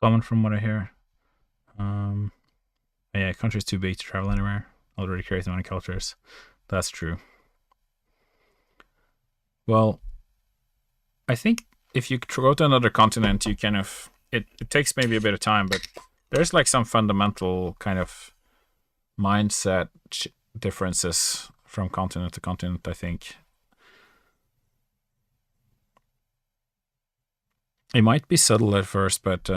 Common from what I hear. Yeah, country's too big to travel anywhere. Already creates many cultures. That's true. Well, I think if you go to another continent, you kind of it takes maybe a bit of time, but there's like some fundamental kind of mindset differences from continent to continent, I think. It might be subtle at first, but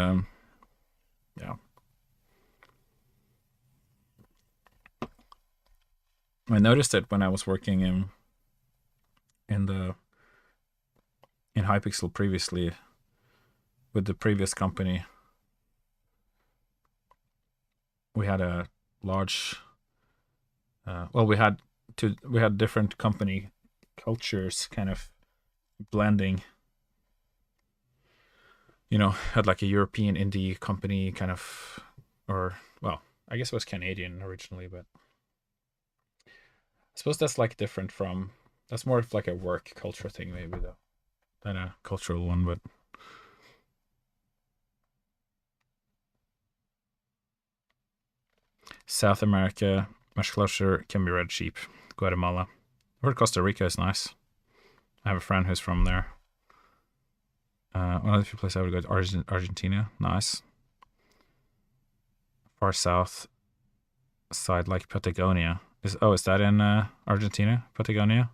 yeah. I noticed it when I was working in Hypixel previously with the previous company. We had a large we had different company cultures kind of blending. You know, had like a European indie company kind of, or well, I guess it was Canadian originally, but I suppose that's like different from, that's more of like a work culture thing maybe though, than a cultural one. But South America, much closer, can be red sheep. Guatemala. I heard Costa Rica is nice. I have a friend who's from there. One of the few places I would go to Argentina. Nice. Far south side like Patagonia. Is that in Argentina? Patagonia?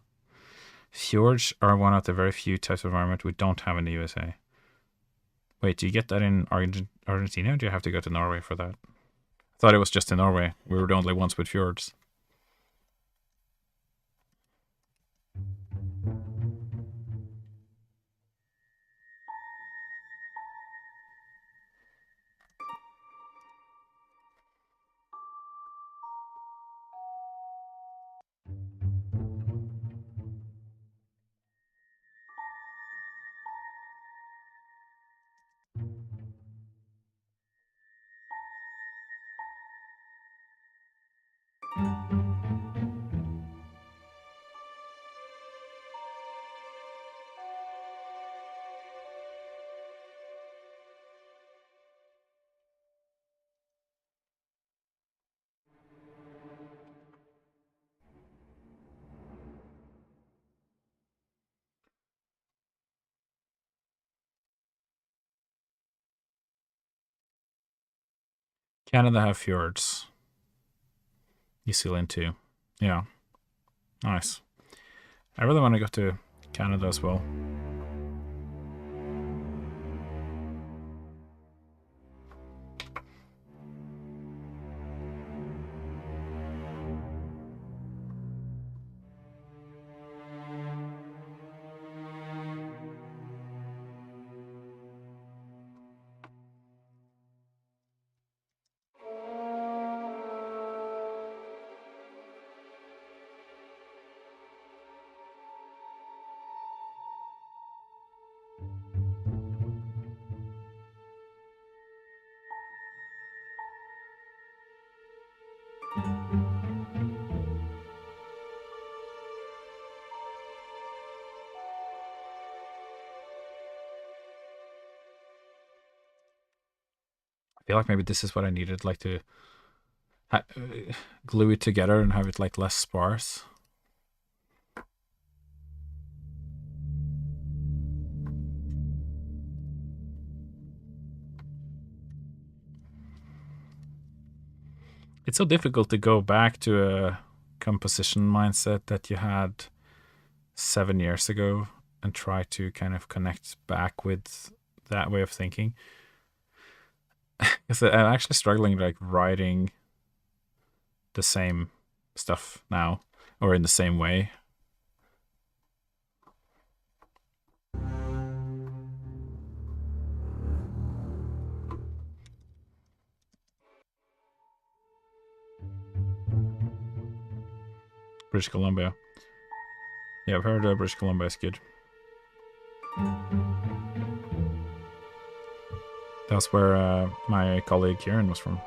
Fjords are one of the very few types of environment we don't have in the USA. Wait, do you get that in Argentina, or do you have to go to Norway for that? I thought it was just in Norway. We were the only ones with fjords. Canada have fjords. New Zealand too. Yeah. Nice. I really want to go to Canada as well. I feel like maybe this is what I needed, like to glue it together and have it like less sparse. It's so difficult to go back to a composition mindset that you had 7 years ago and try to kind of connect back with that way of thinking. Because I'm actually struggling like writing the same stuff now or in the same way. British Columbia. Yeah, I've heard British Columbia is good. That's where my colleague Kieran was from.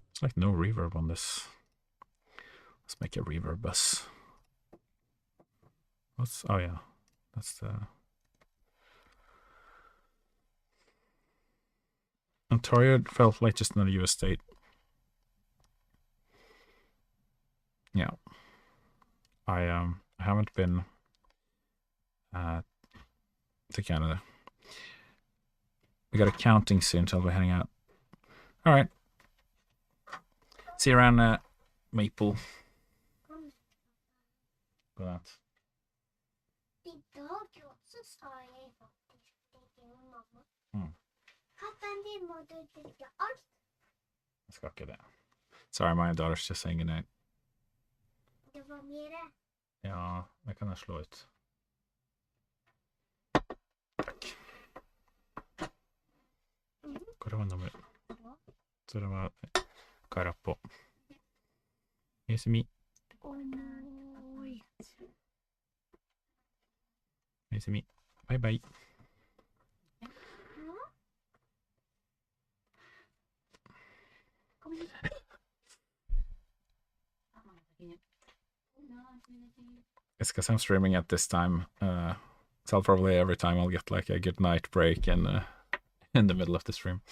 There's like no reverb on this. Let's make a reverb bus. What's, oh yeah, that's the Ontario. Felt like just another US state. Yeah, I haven't been to Canada. We got accounting soon, so I'll be heading out. All right, see you around Maple. Godnatt. Idag så sa jeg faktisk til min mamma. Katten din må du drikke alt. Jeg skal ikke det. Sorry, my daughter's just saying goodnight. Det var mer. Ja, det kan jeg slå ut. Takk. Hva det var nummer? Så det var Karapo. Yesemi. Oj. Yesemi. Bye bye. It's because I'm streaming at this time, so I'll probably every time I'll get like a good night break in the middle of the stream.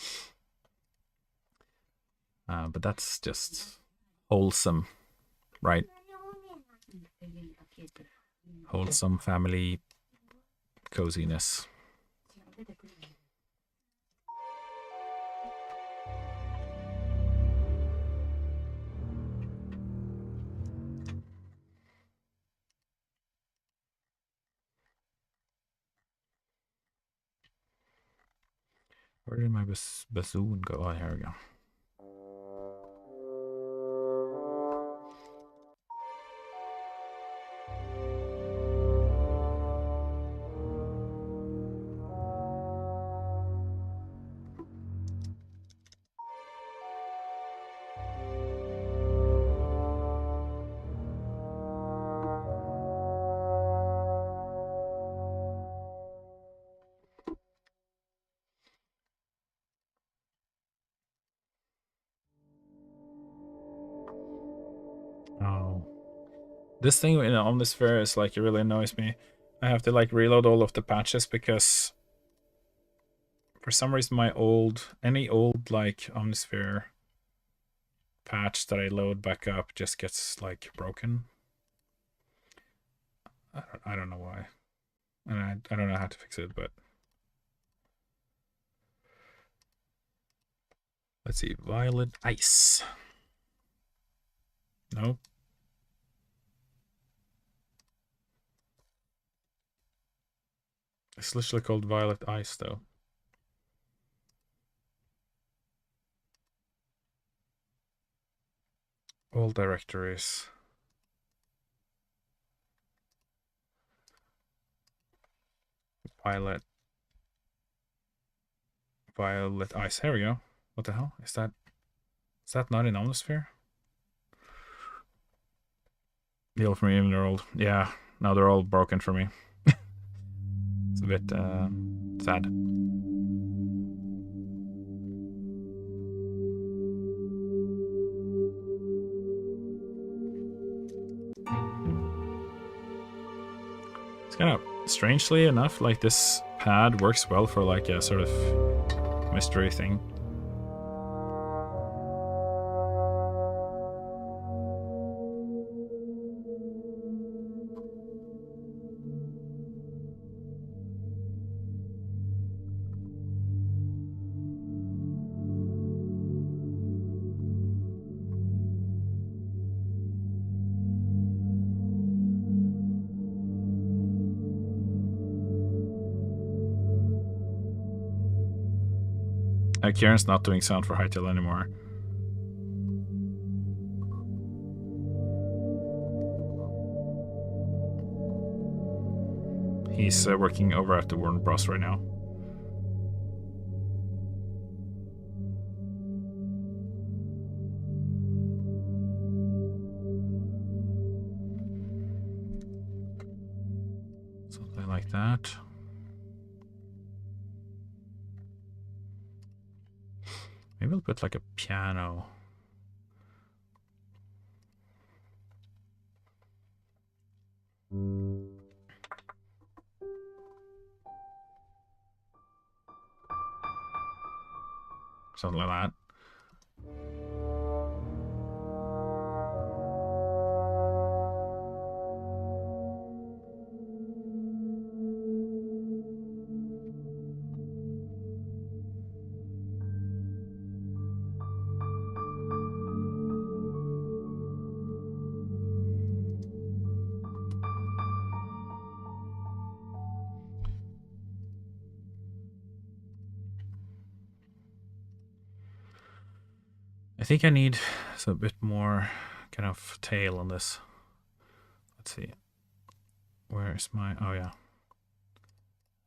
But that's just wholesome, right? Wholesome family coziness. Where did my bassoon go? Oh, here we go. Oh. This thing in Omnisphere is like, it really annoys me. I have to like reload all of the patches because for some reason any old like Omnisphere patch that I load back up just gets like broken. I don't know why. And I don't know how to fix it, but let's see. Violet Ice. Nope. It's literally called Violet Ice, though. All directories. Violet Ice. Here we go. What the hell? Is that not in Omnisphere? The old for me, even they're old. Yeah, now they're all broken for me. It's a bit sad. It's kind of strangely enough, like this pad works well for like a sort of mystery thing. Kieran's not doing sound for Hytale anymore. He's working over at the Warner Bros. Right now. Something like that. Maybe we'll put like a piano. Something like that. I think I need a bit more kind of tail on this. Let's see. Where's my... Oh, yeah.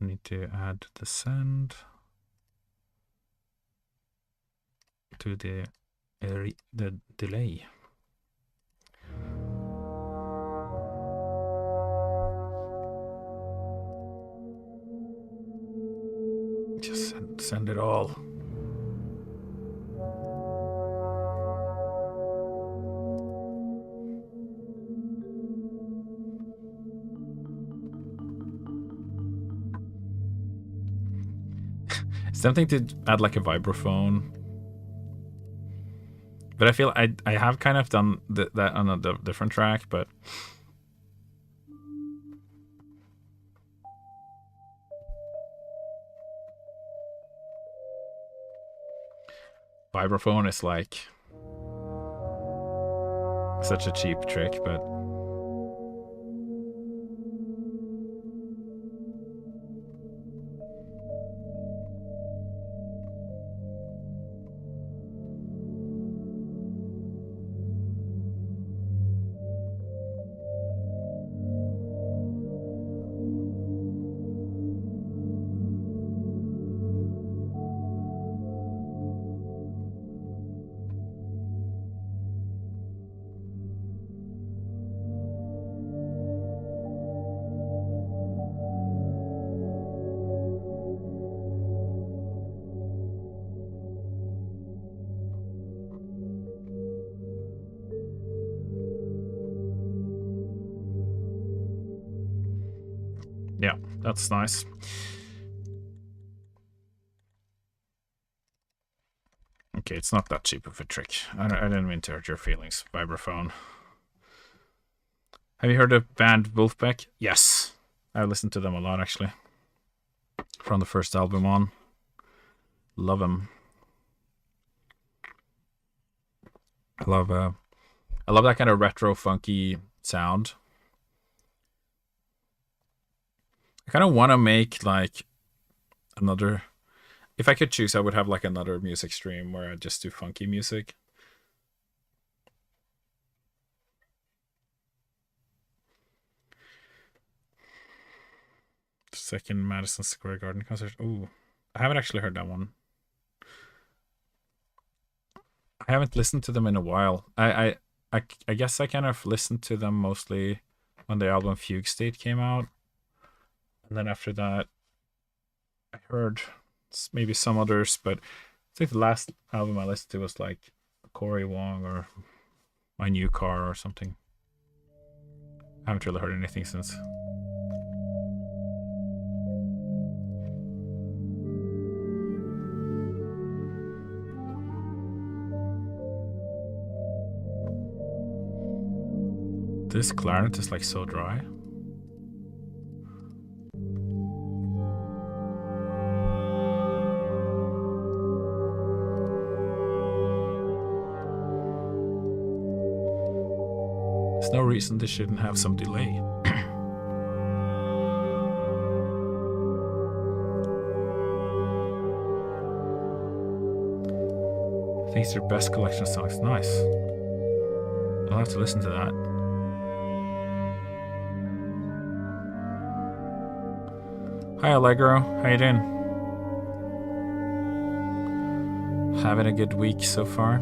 I need to add the send to the delay. Just send it all. Something to add like a vibraphone, but I feel I have kind of done that on a different track, but vibraphone is like such a cheap trick, but yeah, that's nice. Okay, it's not that cheap of a trick. I didn't mean to hurt your feelings, vibraphone. Have you heard of band Wolfpack? Yes, I listened to them a lot actually. From the first album on, love them. I love that kind of retro funky sound. I kind of want to make like another. If I could choose, I would have like another music stream where I just do funky music. Second Madison Square Garden concert. Ooh, I haven't actually heard that one. I haven't listened to them in a while. I guess I kind of listened to them mostly when the album Fugue State came out. And then after that, I heard maybe some others, but I think the last album I listened to was like Corey Wong or My New Car or something. I haven't really heard anything since. This clarinet is like so dry. There's no reason this shouldn't have some delay. think it's your best collection of songs. Nice. I'll have to listen to that. Hi Allegro, how you doing? Having a good week so far?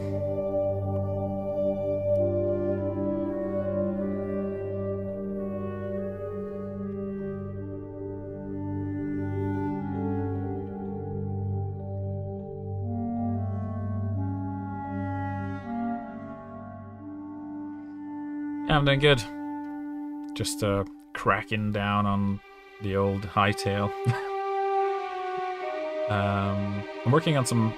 Yeah, I'm doing good. Just cracking down on the old hightail. I'm working on some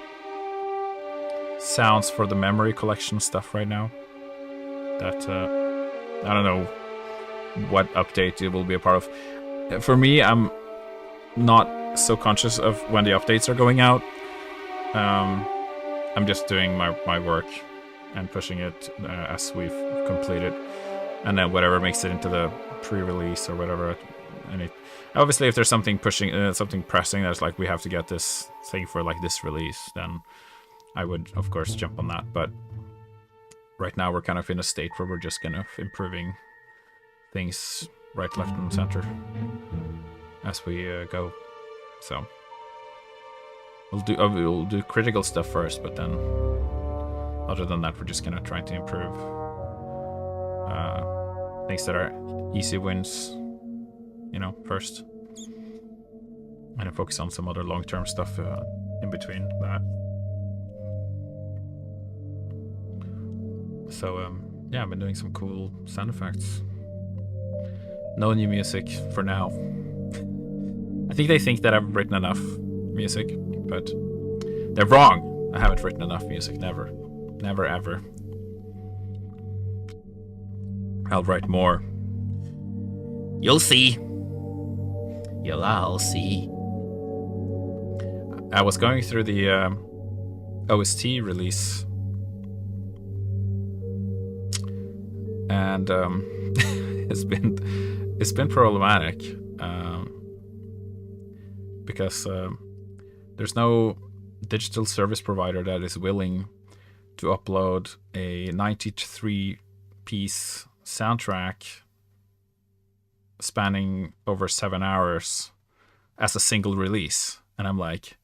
sounds for the memory collection stuff right now. That I don't know what update it will be a part of. For me, I'm not so conscious of when the updates are going out. I'm just doing my work and pushing it as we've completed, and then whatever makes it into the pre-release or whatever. And obviously, if there's something pushing, something pressing that's like we have to get this thing for like this release, then I would of course jump on that. But right now we're kind of in a state where we're just kind of improving things right, left, and center as we go. So we'll do critical stuff first, but then other than that, we're just gonna try to improve things that are easy wins, you know, first, and then focus on some other long-term stuff in between that. So yeah, I've been doing some cool sound effects. No new music for now. I think they think that I've written enough music, but they're wrong. I haven't written enough music, never. Never ever. I'll write more. You'll see. You'll all see. I was going through the OST release, and it's been problematic because there's no digital service provider that is willing to upload a 93-piece soundtrack spanning over 7 hours as a single release. And I'm like,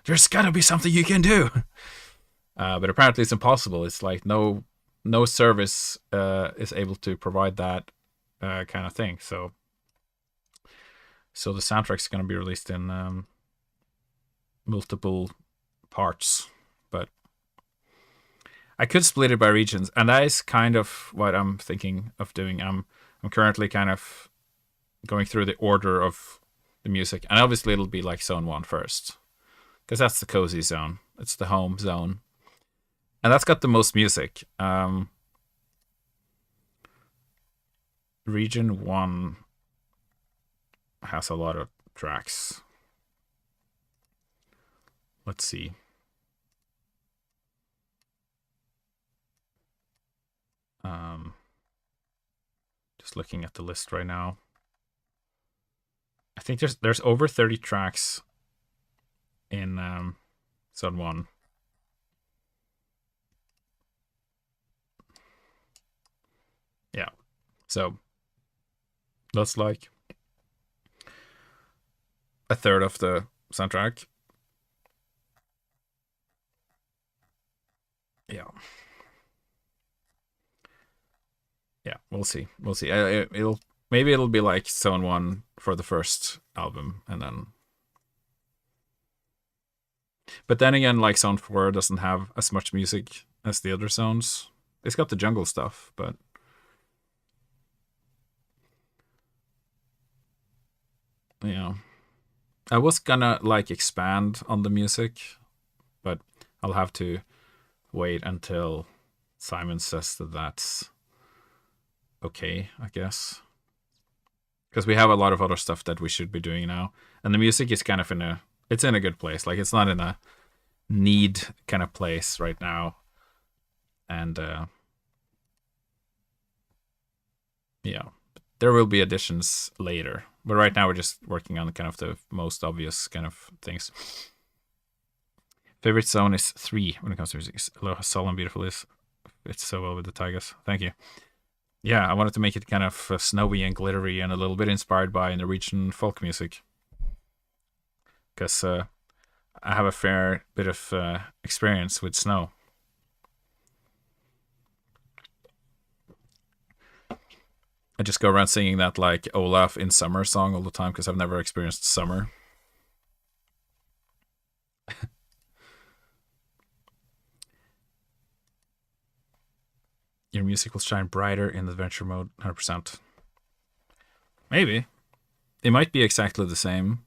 there's gotta be something you can do. But apparently it's impossible. It's like no service is able to provide that kind of thing. So the soundtrack's gonna be released in multiple parts, but I could split it by regions, and that is kind of what I'm thinking of doing. I'm currently kind of going through the order of the music, and obviously it'll be like zone 1 first, because that's the cozy zone. It's the home zone, and that's got the most music. Region 1 has a lot of tracks. Let's see. Just looking at the list right now. I think there's over 30 tracks in Zone 1. Yeah. So that's like a third of the soundtrack. Yeah. Yeah, we'll see. We'll see. It'll be like Zone 1 for the first album, and then. But then again, like Zone 4 doesn't have as much music as the other zones. It's got the jungle stuff, but. Yeah. I was gonna like expand on the music, but I'll have to wait until Simon says that that's okay, I guess. Because we have a lot of other stuff that we should be doing now. And the music is kind of in a good place. Like, it's not in a need kind of place right now. And yeah, there will be additions later. But right now we're just working on kind of the most obvious kind of things. Favorite zone is 3 when it comes to music. Aloha Solemn Beautiful is fits so well with the Tigers. Thank you. Yeah, I wanted to make it kind of snowy and glittery and a little bit inspired by Norwegian folk music. Because I have a fair bit of experience with snow. I just go around singing that like Olaf in summer song all the time because I've never experienced summer. Your music will shine brighter in adventure mode, 100%. Maybe. It might be exactly the same.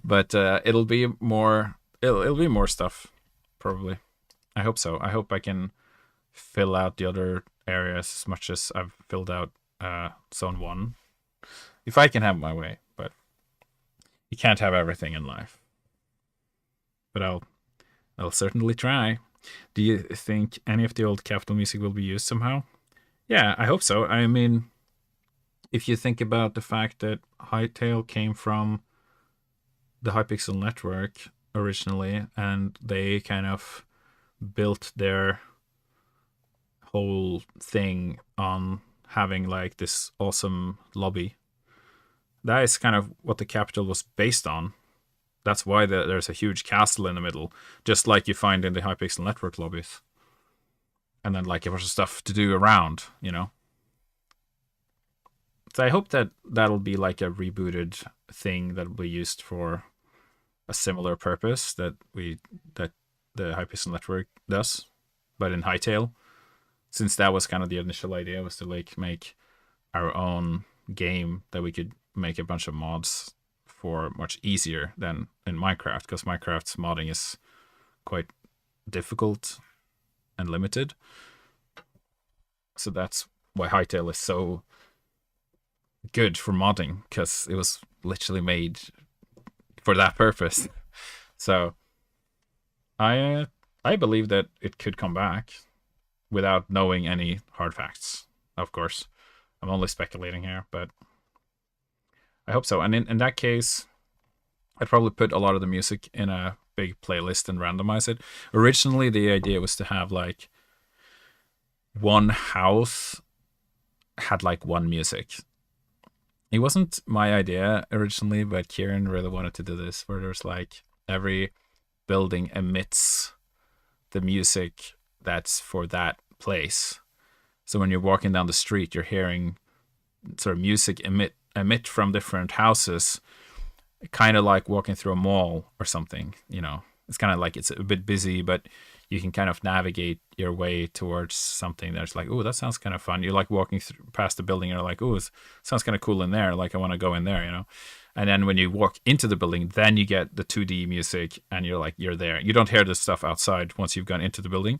But it'll be more. It'll be more stuff, probably. I hope so. I hope I can fill out the other areas as much as I've filled out zone 1, if I can have my way. But you can't have everything in life. But I'll certainly try. Do you think any of the old Capital music will be used somehow? Yeah, I hope so. I mean, if you think about the fact that Hytale came from the Hypixel network originally, and they kind of built their whole thing on having like this awesome lobby. That is kind of what the Capital was based on. That's why there's a huge castle in the middle, just like you find in the Hypixel network lobbies. And then like a bunch of stuff to do around, you know. So I hope that that'll be like a rebooted thing that will be used for a similar purpose that the Hypixel network does, but in Hytale, since that was kind of the initial idea, was to like make our own game that we could make a bunch of mods for much easier than in Minecraft, because Minecraft's modding is quite difficult and limited. So that's why Hytale is so good for modding, because it was literally made for that purpose. So I believe that it could come back without knowing any hard facts, of course. I'm only speculating here, but I hope so. And in that case, I'd probably put a lot of the music in a big playlist and randomize it. Originally, the idea was to have like one house had like one music. It wasn't my idea originally, but Kieran really wanted to do this, where there's like every building emits the music that's for that place. So when you're walking down the street, you're hearing sort of music emit from different houses, kind of like walking through a mall or something, you know. It's kind of like it's a bit busy, but you can kind of navigate your way towards something that's like, oh, that sounds kind of fun. You're like walking past the building, and you're like, oh, it sounds kind of cool in there. Like, I want to go in there, you know. And then when you walk into the building, then you get the 2D music, and you're like, you're there. You don't hear the stuff outside once you've gone into the building.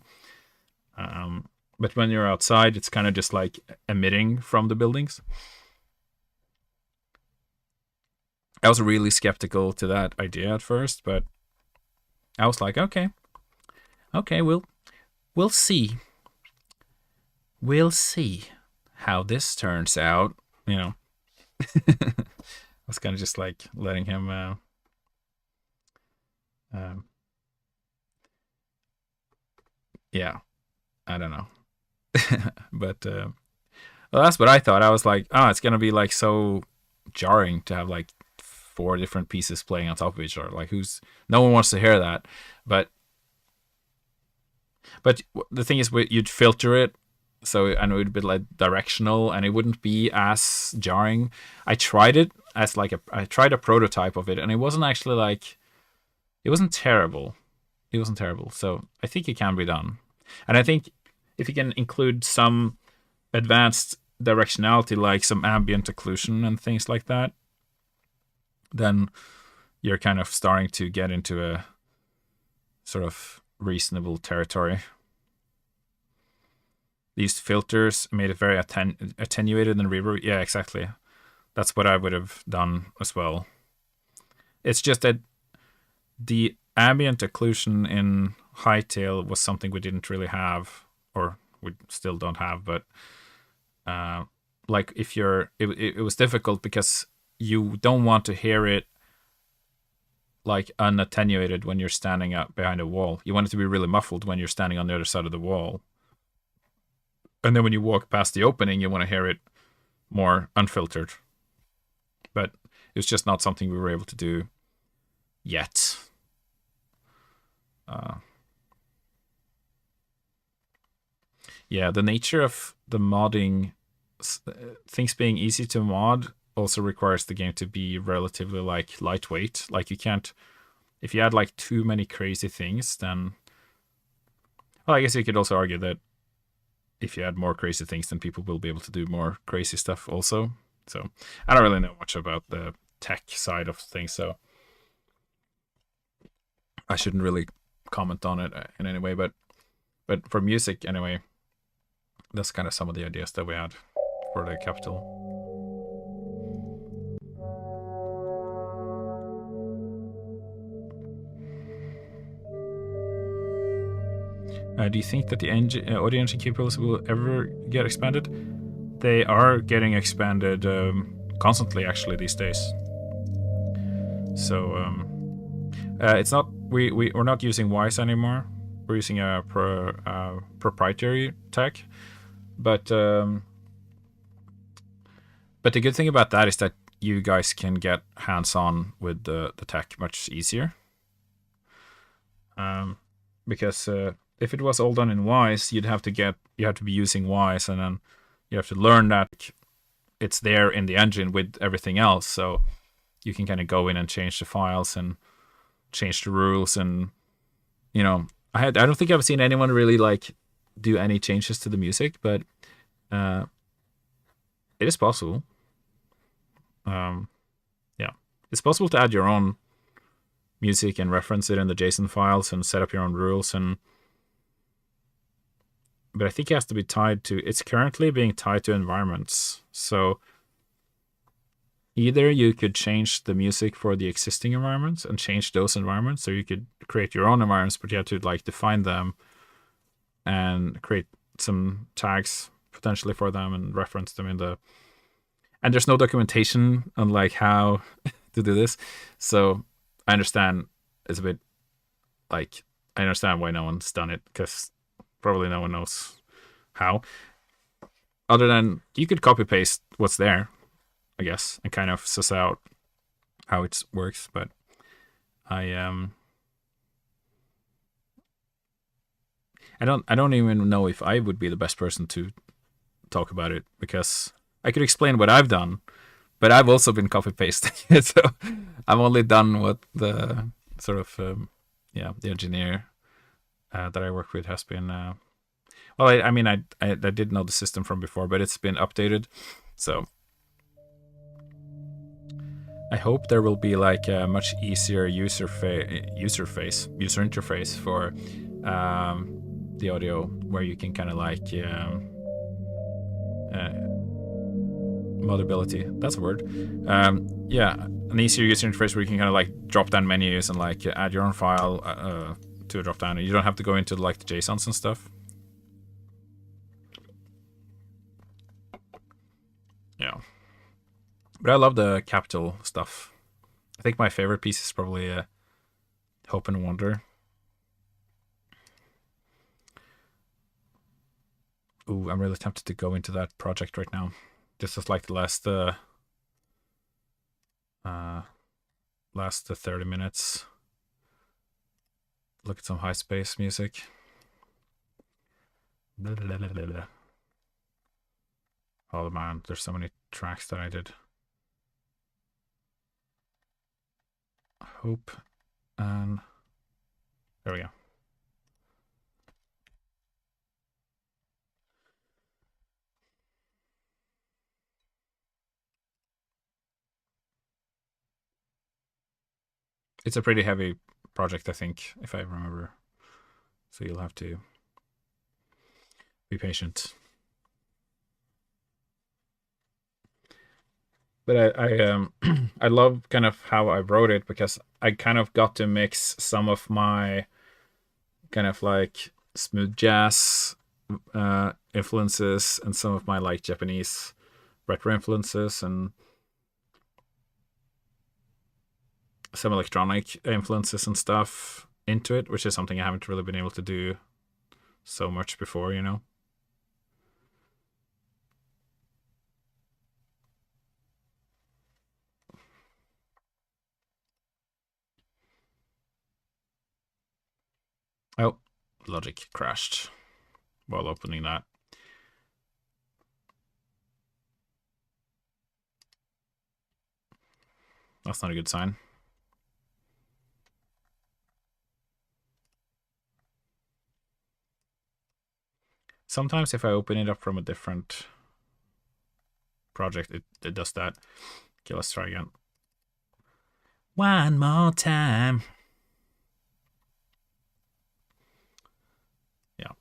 But when you're outside, it's kind of just like emitting from the buildings. I was really skeptical to that idea at first, but I was like, okay, we'll see. We'll see how this turns out, you know. I was kind of just like letting him yeah, I don't know. But well, that's what I thought. I was like, oh, it's gonna be like so jarring to have like 4 different pieces playing on top of each other. Like, no one wants to hear that. But the thing is, you'd filter it, so and it would be like directional, and it wouldn't be as jarring. I tried it as like I tried a prototype of it, and it wasn't actually like, it wasn't terrible. It wasn't terrible. So I think it can be done. And I think if you can include some advanced directionality, like some ambient occlusion and things like that, then you're kind of starting to get into a sort of reasonable territory. These filters made it very attenuated and reverb. Yeah, exactly. That's what I would have done as well. It's just that the ambient occlusion in Hytale was something we didn't really have, or we still don't have, but like if it was difficult because you don't want to hear it like unattenuated when you're standing up behind a wall. You want it to be really muffled when you're standing on the other side of the wall. And then when you walk past the opening, you want to hear it more unfiltered. But it's just not something we were able to do yet. Yeah, the nature of the modding, things being easy to mod also requires the game to be relatively like lightweight. Like you can't, if you add like too many crazy things, then, well, I guess you could also argue that if you add more crazy things, then people will be able to do more crazy stuff also. So I don't really know much about the tech side of things, so I shouldn't really comment on it in any way. But for music anyway, that's kind of some of the ideas that we had for the capital. Do you think that the audio engine capabilities will ever get expanded? They are getting expanded constantly, actually, these days. So it's not we're not using Wise anymore. We're using a proprietary tech, but the good thing about that is that you guys can get hands-on with the tech much easier. Because if it was all done in Wise, you have to be using Wise, and then you have to learn that it's there in the engine with everything else. So you can kind of go in and change the files and change the rules, and I don't think I've seen anyone really like do any changes to the music, but it is possible. Yeah, it's possible to add your own music and reference it in the JSON files and set up your own rules, but I think it has to be tied to, it's currently being tied to environments. So either you could change the music for the existing environments and change those environments, or you could create your own environments, but you have to like define them and create some tags potentially for them and reference them in the, and there's no documentation on like how to do this. So I understand it's a bit like, I understand why no one's done it, because probably no one knows how. Other than you could copy paste what's there, I guess, and kind of suss out how it works. But I don't even know if I would be the best person to talk about it, because I could explain what I've done, but I've also been copy pasting it, so I've only done what the sort of the engineer that I work with has been. Well, I mean, I did know the system from before, but it's been updated, so I hope there will be like a much easier user interface for the audio, where you can kind of like modability. That's a word. Yeah, an easier user interface where you can kind of like drop down menus and like add your own file to a drop down. You don't have to go into like the JSONs and stuff. Yeah, but I love the capital stuff. I think my favorite piece is probably Hope and Wonder. Ooh, I'm really tempted to go into that project right now. This is like the last 30 minutes. Look at some high space music. Blah, blah, blah, blah, blah. Oh man, there's so many tracks that I did. Hope, and there we go. It's a pretty heavy project, I think, if I remember. So you'll have to be patient. But I love kind of how I wrote it, because I kind of got to mix some of my kind of like smooth jazz influences and some of my like Japanese retro influences, and some electronic influences and stuff into it, which is something I haven't really been able to do so much before, you know. Oh, Logic crashed while opening that. That's not a good sign. Sometimes if I open it up from a different project, it does that. Okay, let's try again. One more time. Yeah.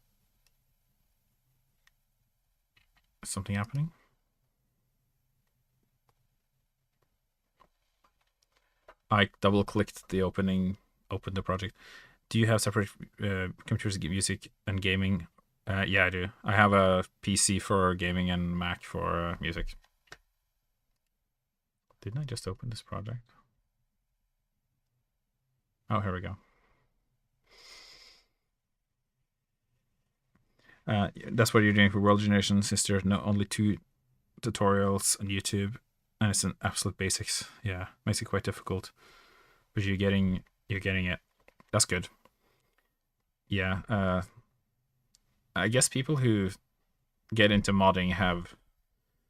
Is something happening? I double clicked the opened the project. Do you have separate computers to get music and gaming? Yeah, I do. I have a PC for gaming and Mac for music. Didn't I just open this project? Oh, here we go. That's what you're doing for World Generation, sister. No, only 2 tutorials on YouTube, and it's an absolute basics. Yeah, makes it quite difficult, but you're getting it. That's good. Yeah, I guess people who get into modding have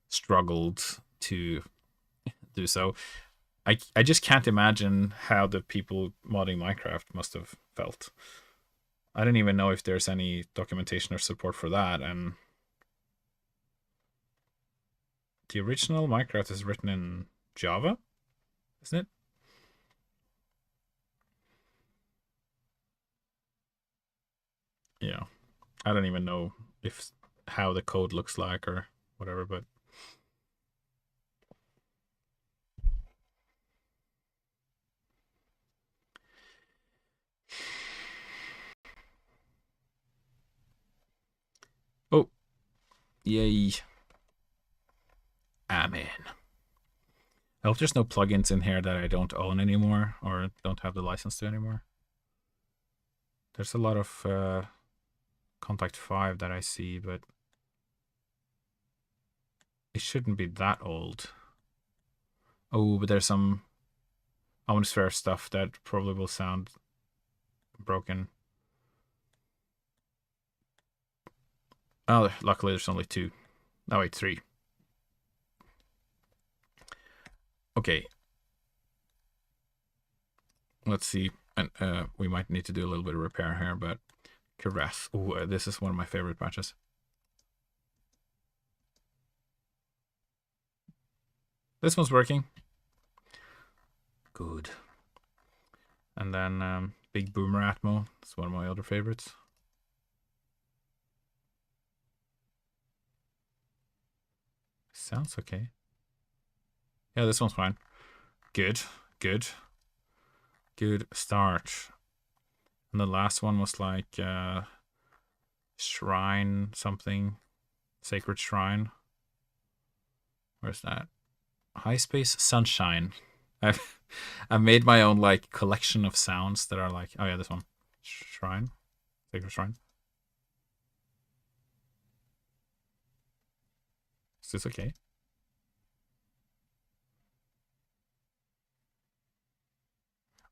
struggled to do so. I just can't imagine how the people modding Minecraft must have felt. I don't even know if there's any documentation or support for that, and the original Minecraft is written in Java, isn't it? Yeah. I don't even know if how the code looks like or whatever, but oh, yay. I'm in. I hope there's no plugins in here that I don't own anymore or don't have the license to anymore. There's a lot of Contact 5 that I see, but it shouldn't be that old. Oh, but there's some Omnisphere stuff that probably will sound broken. Oh, luckily there's only 2. Oh, wait, 3. Okay. Let's see. And we might need to do a little bit of repair here, but Caress. Oh, this is one of my favorite patches. This one's working. Good. And then Big Boomer Atmo. It's one of my other favorites. Sounds okay. Yeah, this one's fine. Good. Good. Good start. And the last one was like Shrine something. Sacred Shrine. Where's that? High Space Sunshine. I've I've made my own like collection of sounds that are like, oh yeah, this one. Shrine. Sacred Shrine. Is this okay?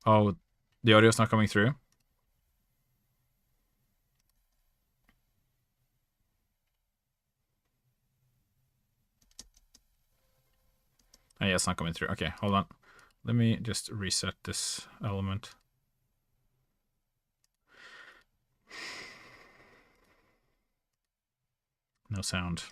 Oh, the audio's not coming through. Oh, yeah, it's not coming through. Okay, hold on. Let me just reset this element. No sound.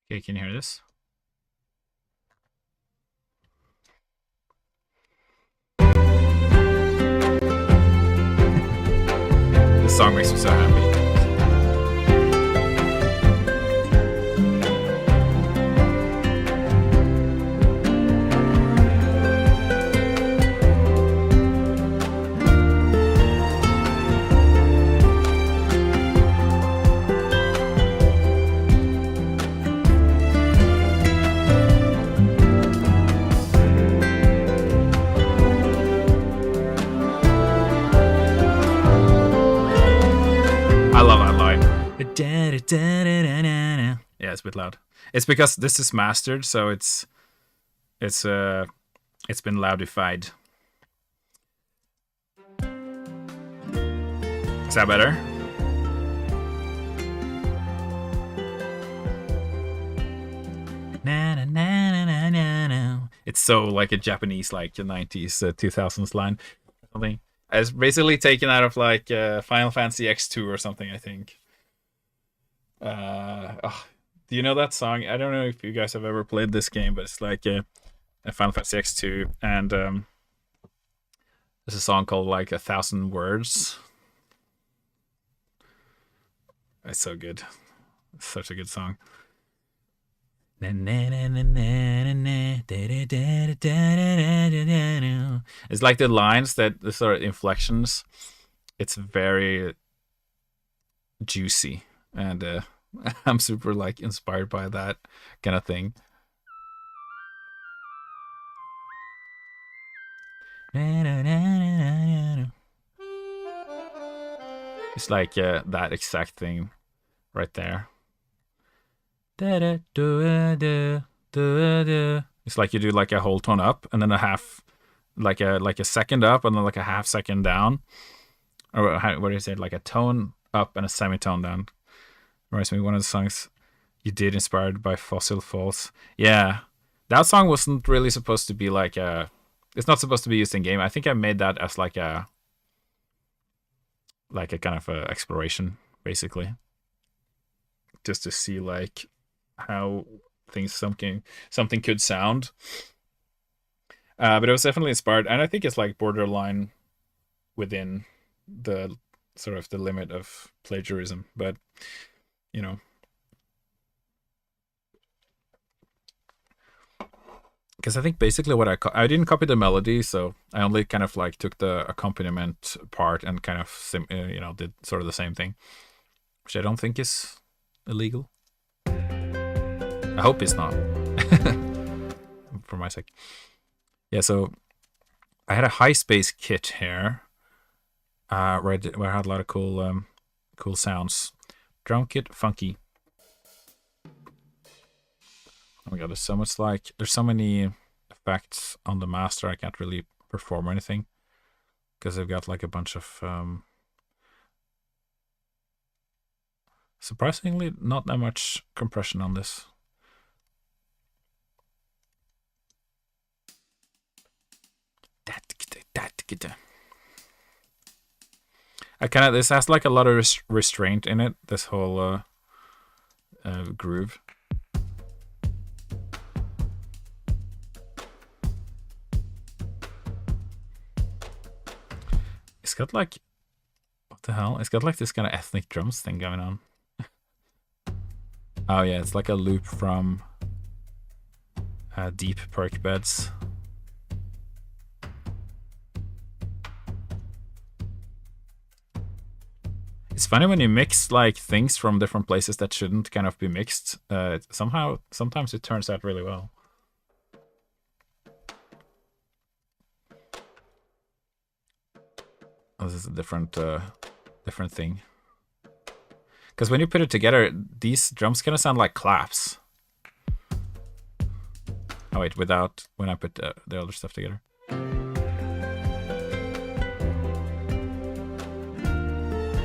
Okay, can you hear this? This song makes me so happy. I love that line. Yeah, it's a bit loud. It's because this is mastered, so it's been loudified. Is that better? It's so like a Japanese, like 90s, 2000s line. Something. It's basically taken out of like Final Fantasy X2 or something, I think. Do you know that song? I don't know if you guys have ever played this game, but it's like a Final Fantasy X2, and there's a song called like 1,000 Words. It's so good. It's such a good song. It's like the lines, that the sort of inflections, it's very juicy, and I'm super like inspired by that kind of thing. It's like that exact thing right there. It's like you do like a whole tone up and then a half, like a second up and then like a half second down, or what do you say, like a tone up and a semitone down. Reminds me of one of the songs you did inspired by Fossil Falls. Yeah, that song wasn't really supposed to be like a. It's not supposed to be used in game. I think I made that as like a kind of a exploration, basically, just to see like how something could sound. But it was definitely inspired, and I think it's like borderline within the sort of the limit of plagiarism, but you know. Because I think basically what I didn't copy the melody, so I only kind of like took the accompaniment part and kind of did sort of the same thing, which I don't think is illegal. I hope it's not, for my sake. Yeah, so I had a high space kit here, where I had a lot of cool sounds. Drum kit, funky. Oh my god, there's so many effects on the master, I can't really perform anything because I've got like a bunch of surprisingly not that much compression on this. This has like a lot of restraint in it, this whole groove. It's got like, what the hell? It's got like this kind of ethnic drums thing going on. Oh yeah, it's like a loop from Deep Perk Beds. It's funny when you mix like things from different places that shouldn't kind of be mixed. Sometimes it turns out really well. Oh, this is a different thing. Because when you put it together, these drums kind of sound like claps. Oh wait, without when I put the other stuff together.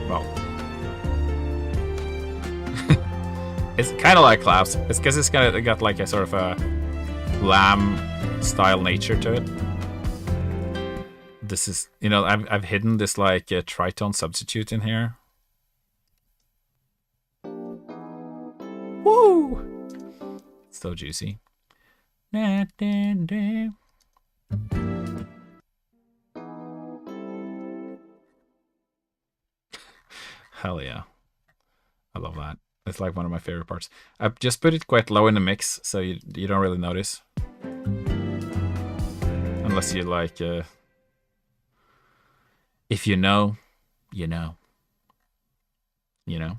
Well, it's kind of like claps. It's because it's got like a sort of a lamb style nature to it. This is, I've hidden this like a tritone substitute in here. Woo! It's so juicy. Hell yeah. I love that. It's like one of my favorite parts. I've just put it quite low in the mix, so you don't really notice. Unless you like, if you know, you know. You know?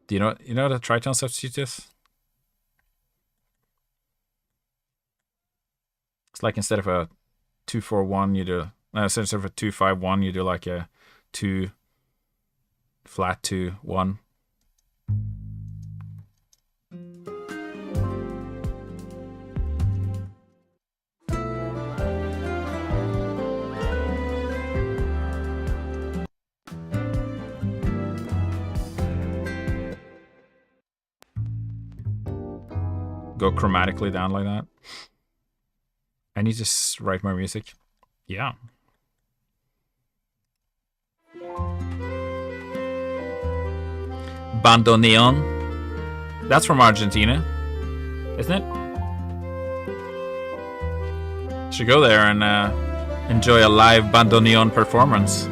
Do you know the tritone substitute is? It's like instead of a 2-4-1, you do instead of a 2-5-1, you do like a 2 flat 2-1. Go chromatically down like that. I need to write more music. Yeah. Bandoneon. That's from Argentina, isn't it? Should go there and enjoy a live bandoneon performance.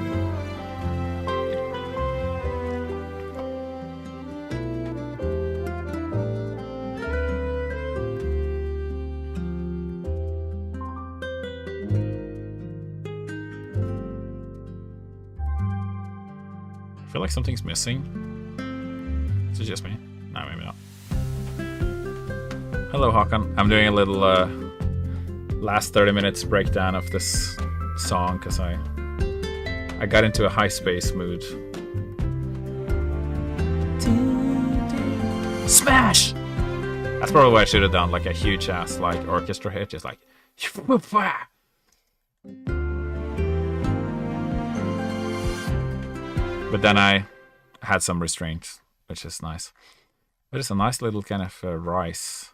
I feel like something's missing. Is it just me? No, maybe not. Hello, Håkan. I'm doing a little last 30 minutes breakdown of this song because I got into a high space mood. Smash! That's probably what I should have done, like a huge ass like orchestra hit, just like. But then I had some restraint, which is nice. But it's a nice little kind of rise.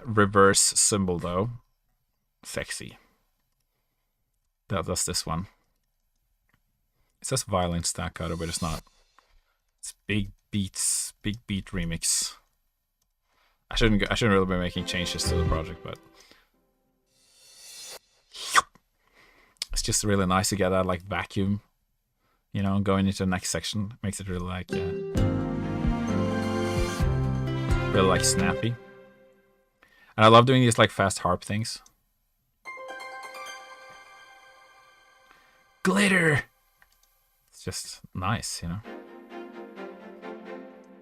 Reverse symbol though. Sexy. That's this one. It says violin staccato, but it's not. It's big beats, big beat remix. I shouldn't really be making changes to the project, but it's just really nice to get that like vacuum, you know, going into the next section. Makes it really like snappy. And I love doing these like fast harp things. Glitter. It's just nice, you know.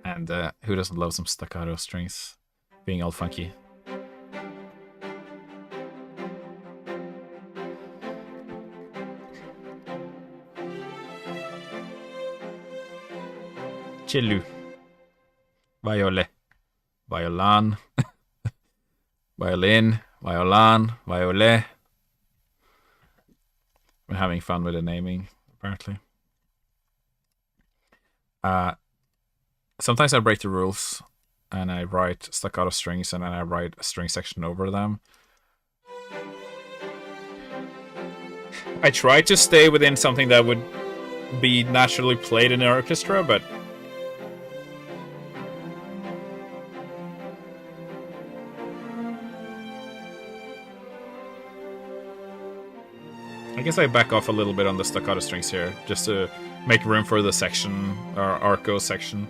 And who doesn't love some staccato strings being all funky? Cello, viole, violan, violin, violan, viole. We're having fun with the naming, apparently. Sometimes I break the rules and I write staccato strings and then I write a string section over them. I try to stay within something that would be naturally played in an orchestra, but I guess I back off a little bit on the staccato strings here, just to make room for the section, or arco section.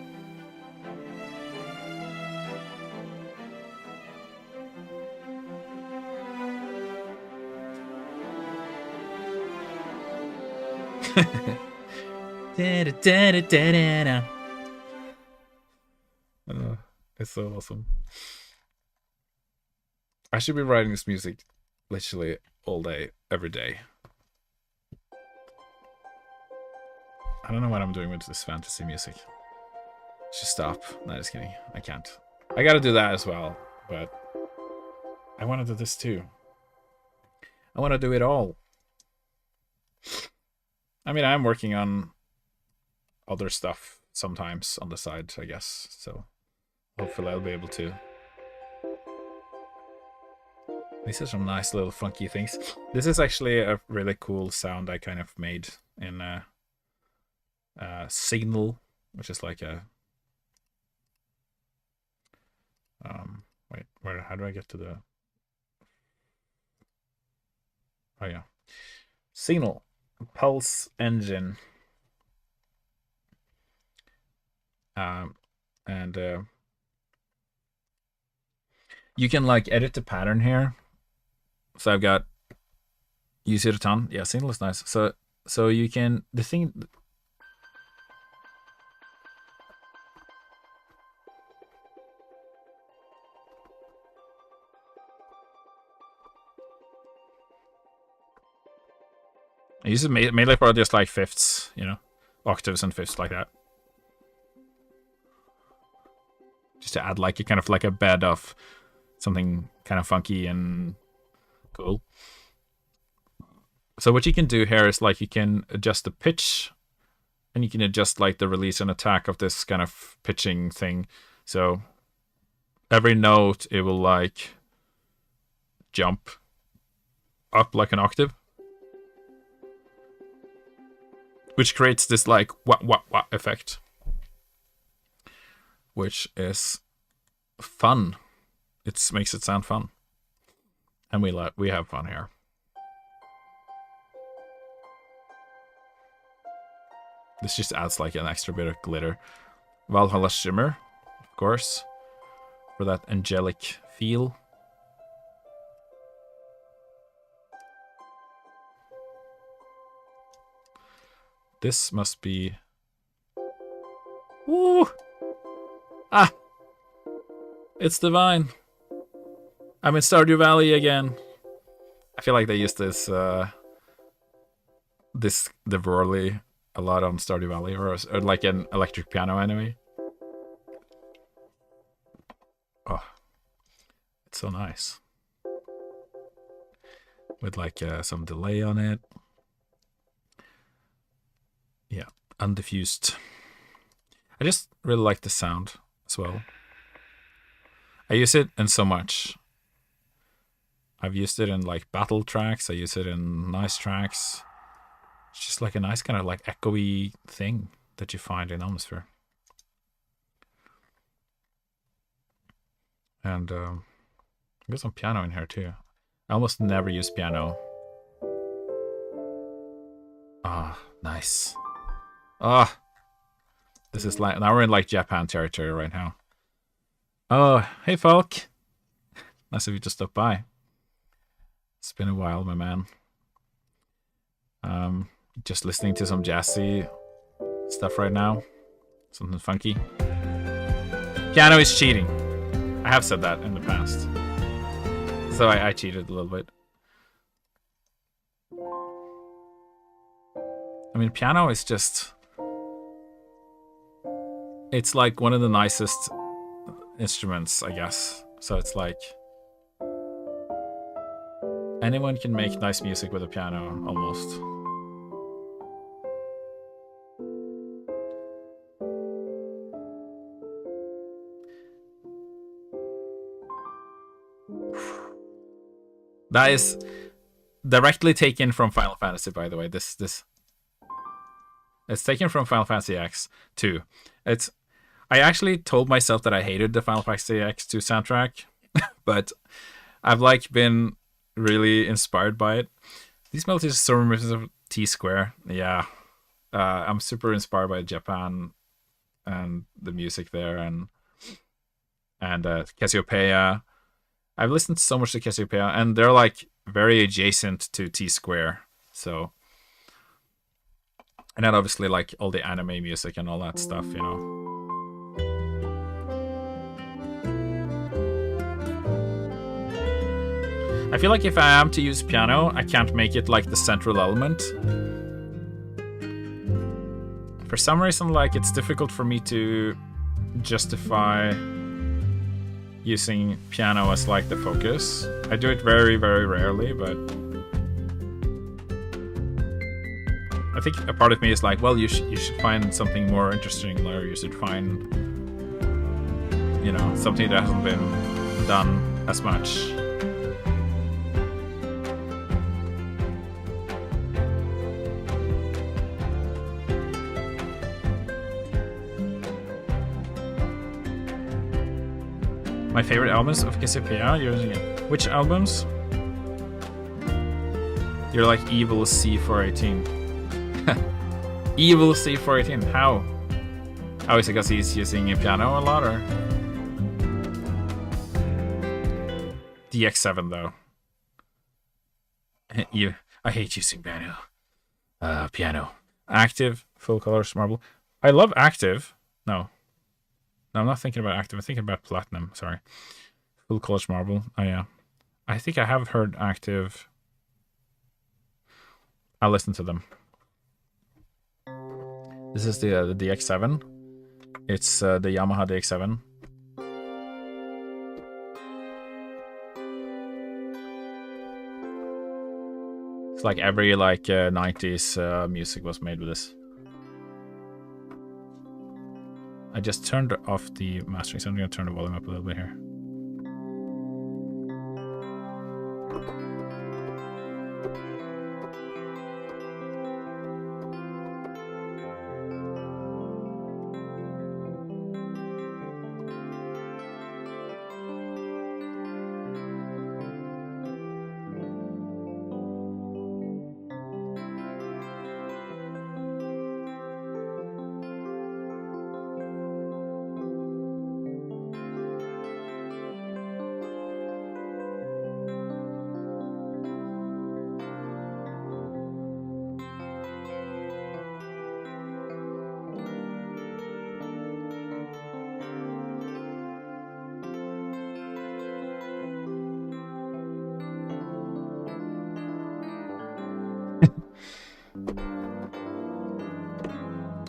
It's so awesome. I should be writing this music literally all day, every day. I don't know what I'm doing with this fantasy music. Should stop. No, just kidding. I can't. I gotta do that as well, but I want to do this too. I want to do it all. I mean, I'm working on other stuff sometimes on the side, I guess. So hopefully I'll be able to. These are some nice little funky things. This is actually a really cool sound I kind of made in Signal which is like a wait, how do I get to the, oh yeah, signal pulse engine, and you can like edit the pattern here. So I've got, use it a ton. Yeah, signal is nice. So you can, the thing, I use it mainly for just like fifths, you know, octaves and fifths like that. Just to add like a kind of like a bed of something kind of funky and cool. So what you can do here is like you can adjust the pitch, and you can adjust like the release and attack of this kind of pitching thing. So every note it will like jump up like an octave, which creates this like wah effect, which is fun. It makes it sound fun, and we have fun here. This just adds like an extra bit of glitter. Valhalla Shimmer, of course, for that angelic feel. This must be... Woo! Ah! It's divine. I'm in Stardew Valley again. I feel like they used this the Vorley a lot on Stardew Valley, or like an electric piano anyway. Oh, it's so nice. With like some delay on it. Yeah, undiffused. I just really like the sound as well. I use it in so much. I've used it in like battle tracks. I use it in nice tracks. It's just like a nice kind of like echoey thing that you find in Atmosphere. And I've got some piano in here too. I almost never use piano. Ah, nice. Ah, this is like, now we're in like Japan territory right now. Oh, hey Falk. Nice of you to stop by. It's been a while, my man. Just listening to some jazzy stuff right now. Something funky. Piano is cheating. I have said that in the past. So I cheated a little bit. I mean, piano is just... It's like one of the nicest instruments, I guess. So it's like... anyone can make nice music with a piano, almost. That is directly taken from Final Fantasy, by the way. This it's taken from Final Fantasy X2. I actually told myself that I hated the Final Fantasy X2 soundtrack, but I've like been really inspired by it. These melodies are so reminiscent of T-Square. Yeah, I'm super inspired by Japan and the music there, and Cassiopeia. I've listened so much to Cassiopeia, and they're like very adjacent to T-Square. So, and then obviously like all the anime music and all that stuff, you know. I feel like if I am to use piano, I can't make it like the central element. For some reason, like it's difficult for me to justify using piano as like the focus. I do it very, very rarely, but I think a part of me is like, well, you should find something more interesting, or you should find, you know, something that hasn't been done as much. My favorite albums of Cassiopeia. You're using it. Which albums? You're like evil C418. Evil C418. How? Oh, is it because he's using a piano a lot, or? DX7 though. I hate using piano. Piano. Active, full colors, marble. I love active. No, I'm not thinking about active. I'm thinking about platinum. Sorry. Full colors marble. Oh yeah. I think I have heard active. I'll listen to them. This is the DX7. It's the Yamaha DX7. It's like every 90s music was made with this. I just turned off the mastering, so I'm gonna turn the volume up a little bit here.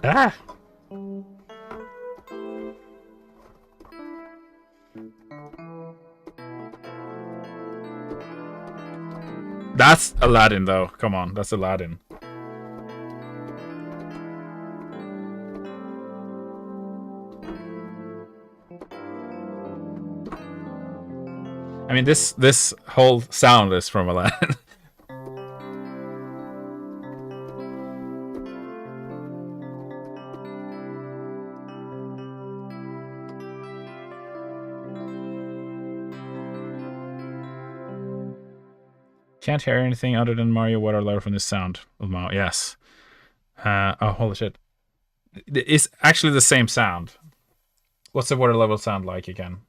Ah! That's Aladdin, though. Come on, that's Aladdin. I mean, this whole sound is from Aladdin. Can't hear anything other than Mario Water level from this sound. Yes. Oh, holy shit. It's actually the same sound. What's the water level sound like again?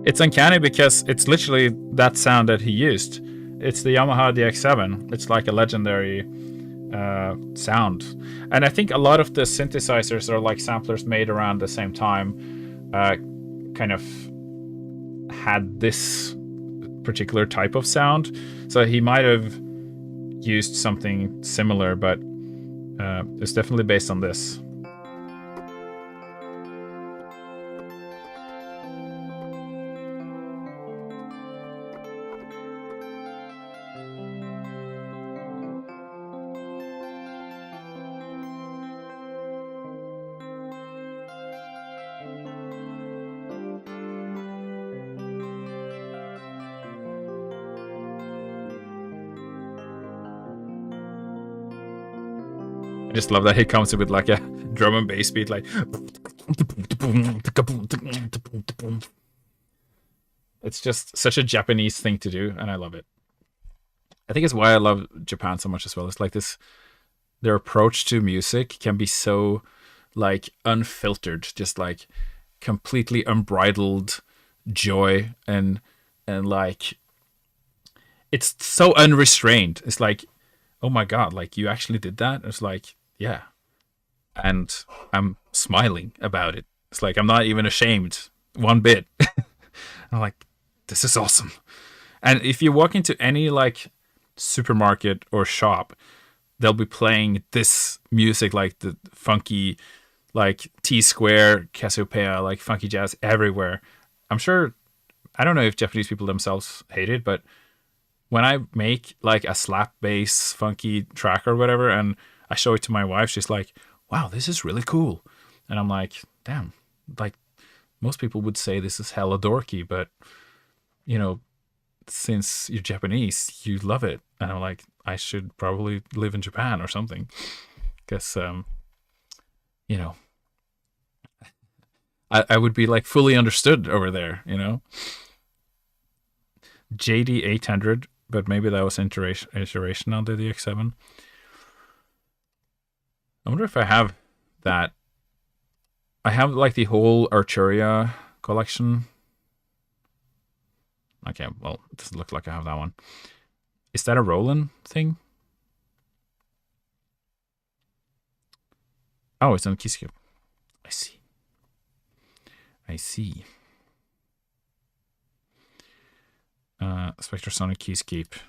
It's uncanny because it's literally that sound that he used. It's the Yamaha DX7. It's like a legendary sound. And I think a lot of the synthesizers are like samplers made around the same time kind of had this particular type of sound. So he might have used something similar, but it's definitely based on this. I just love that he comes in with like a drum and bass beat, like it's just such a Japanese thing to do, and I love it. I think it's why I love Japan so much as well. It's like this, their approach to music can be so like unfiltered, just like completely unbridled joy, and like it's so unrestrained. It's like, oh my god, like you actually did that? It's like, yeah. And I'm smiling about it. It's like I'm not even ashamed one bit. I'm like, this is awesome. And if you walk into any like supermarket or shop, they'll be playing this music, like the funky, like T Square, Cassiopeia, like funky jazz everywhere. I'm sure, I don't know if Japanese people themselves hate it, but when I make like a slap bass funky track or whatever, and I show it to my wife, she's like, wow, this is really cool. And I'm like, damn, like most people would say this is hella dorky, but you know, since you're Japanese, you love it. And I'm like, I should probably live in Japan or something. Because, you know, I would be like fully understood over there, you know? JD 800, but maybe that was iteration on the DX7. I wonder if I have that. I have like the whole Arturia collection. Okay, well, it doesn't look like I have that one. Is that a Roland thing? Oh, it's on Keyscape. I see. I see. Spectrasonic Keyscape.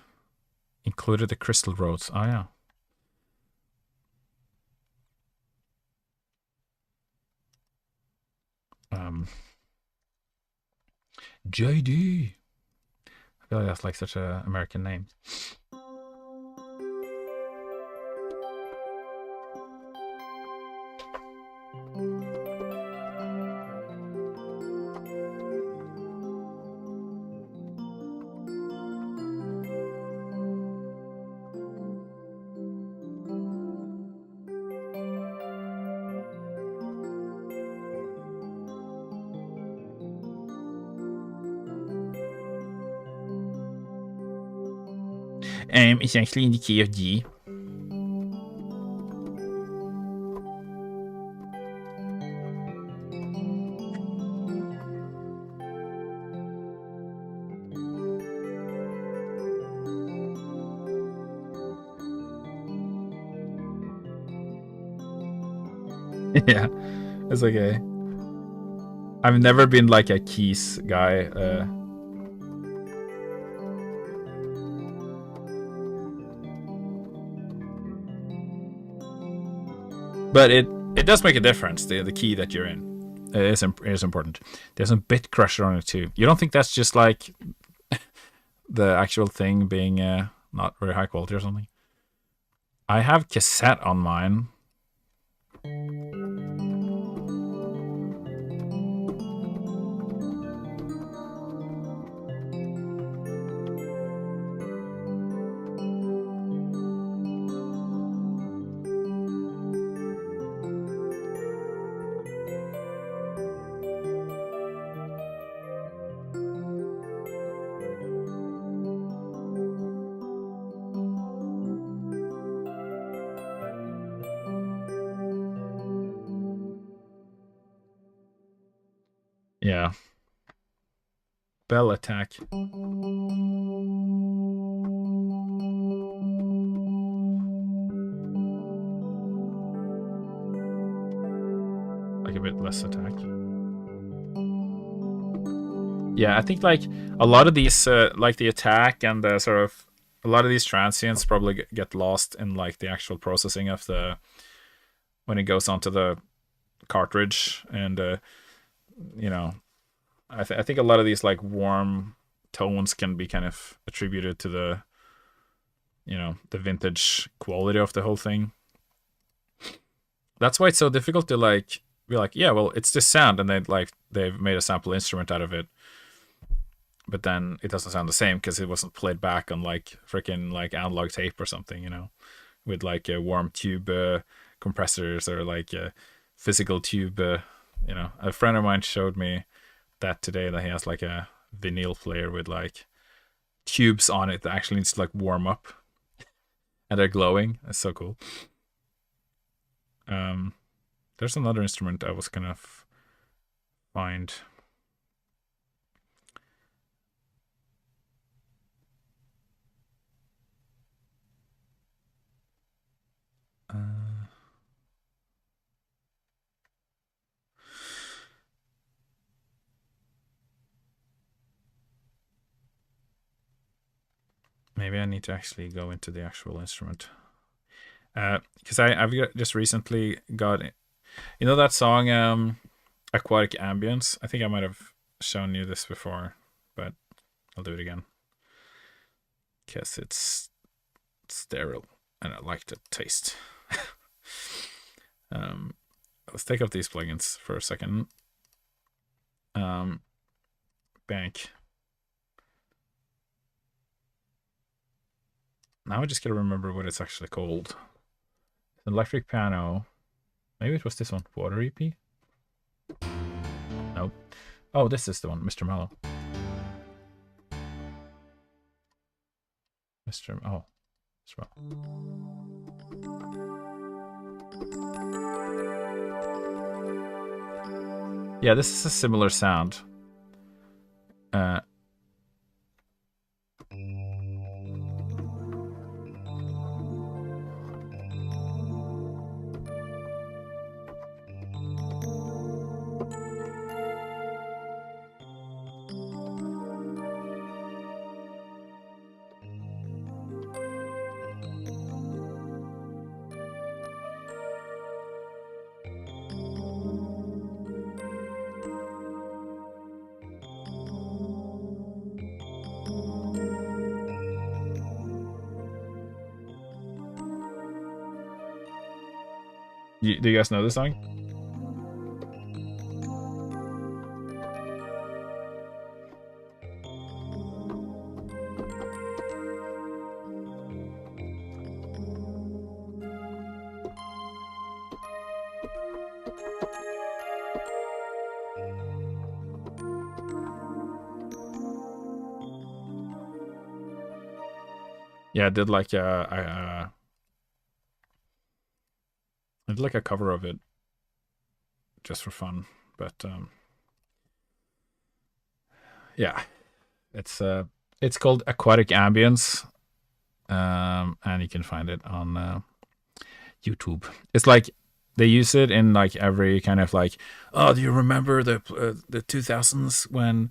Included the Crystal Roads. Oh, yeah. JD. I feel like that's like such an American name. It's actually in the key of G. Yeah, it's okay. I've never been like a keys guy. But it does make a difference. The key that you're in is important. There's some bit crusher on it too. You don't think that's just like the actual thing being not very high quality or something? I have cassette on mine. Yeah. Bell attack. Like a bit less attack. Yeah, I think like a lot of these, like the attack and the sort of a lot of these transients probably get lost in like the actual processing of the when it goes onto the cartridge, and you know, I think a lot of these like warm tones can be kind of attributed to the, you know, the vintage quality of the whole thing. That's why it's so difficult to like be like, yeah, well, it's this sound, and they've made a sample instrument out of it, but then it doesn't sound the same because it wasn't played back on like freaking like analog tape or something, you know, with like a warm tube compressors or like a physical tube. You know, a friend of mine showed me that today, that he has like a vinyl player with like tubes on it that actually needs to like warm up, and they're glowing. It's so cool. There's another instrument I was gonna find. Maybe I need to actually go into the actual instrument. Because I've just recently got, you know that song, Aquatic Ambience? I think I might have shown you this before, but I'll do it again. Because it's sterile and I like the taste. Let's take off these plugins for a second. Bank. Now I just gotta remember what it's actually called. Electric piano. Maybe it was this one. Water EP? Nope. Oh, this is the one. Mr. Mellow. Mr. Oh. Mr. Mellow. Yeah, this is a similar sound. Do you guys know this song? Yeah, I did like I did like a cover of it just for fun, but yeah, it's called Aquatic Ambience, and you can find it on YouTube. It's like they use it in like every kind of like, oh, do you remember the 2000s when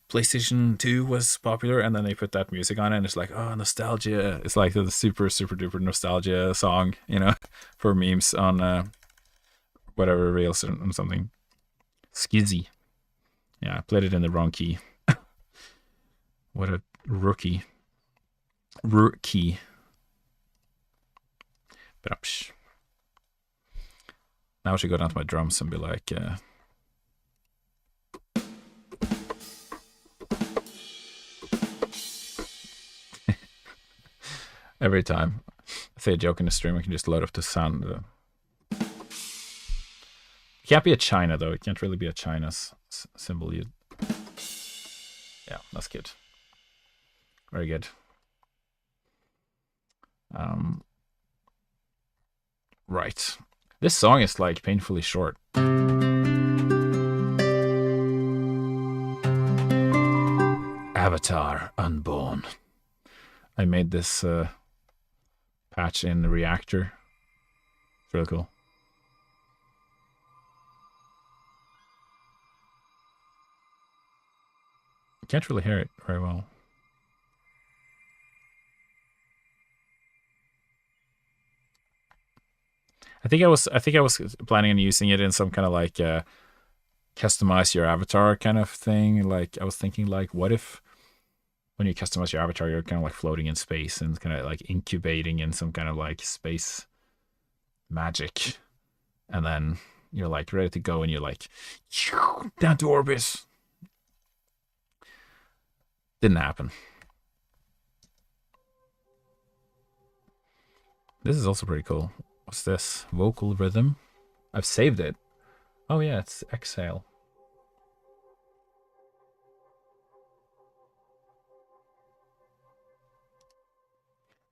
PlayStation 2 was popular, and then they put that music on it, and it's like, oh, nostalgia. It's like the super duper nostalgia song, you know, for memes on whatever Reels or something. Skizzy. Yeah, I played it in the wrong key. What a rookie. Rookie. But now I should go down to my drums and be like, every time I say a joke in the stream, I can just load up the sound. It can't be a China, though. It can't really be a China symbol. Yeah, that's good. Very good. Right. This song is like painfully short. Avatar Unborn. I made this patch in the Reactor. It's really cool. Can't really hear it very well. I think I was planning on using it in some kind of like customize your avatar kind of thing. Like I was thinking like, what if when you customize your avatar, you're kind of like floating in space and kind of like incubating in some kind of like space magic, and then you're like ready to go and you're like down to orbit. Didn't happen. This is also pretty cool. What's this? Vocal rhythm. I've saved it. Oh yeah, it's exhale.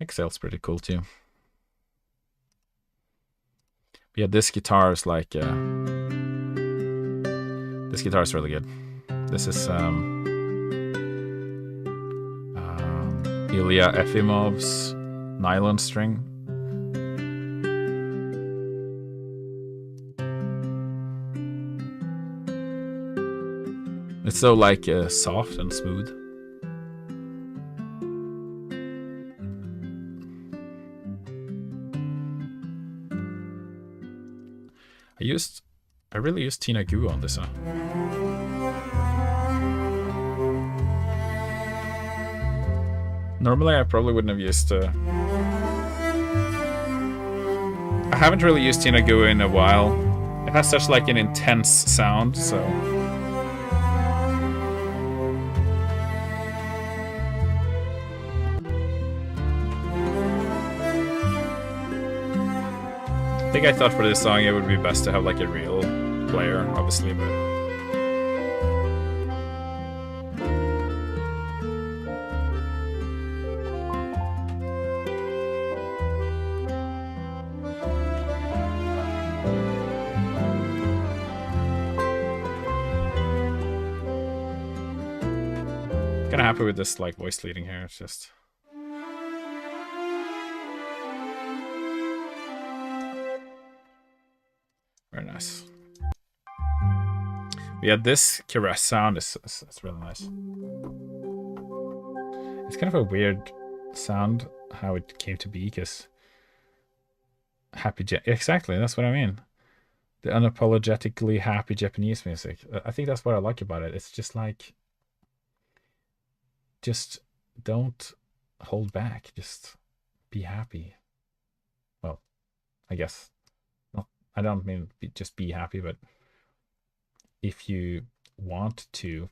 Exhale's pretty cool too. But yeah, this guitar is like this guitar is really good. This is Ilya Efimov's nylon string. It's so like soft and smooth. really used Tina Gu on this song. Normally, I probably wouldn't have used. I haven't really used Tina Gu in a while. It has such like an intense sound, so. I think I thought for this song it would be best to have like a real player, obviously, but. Kind of happy with this like voice leading here. It's just very nice. But yeah, this caress sound is really nice. It's kind of a weird sound how it came to be, because exactly, that's what I mean. The unapologetically happy Japanese music. I think that's what I like about it. It's just like, just don't hold back. Just be happy. Well, I guess not. I don't mean just be happy, but if you want to,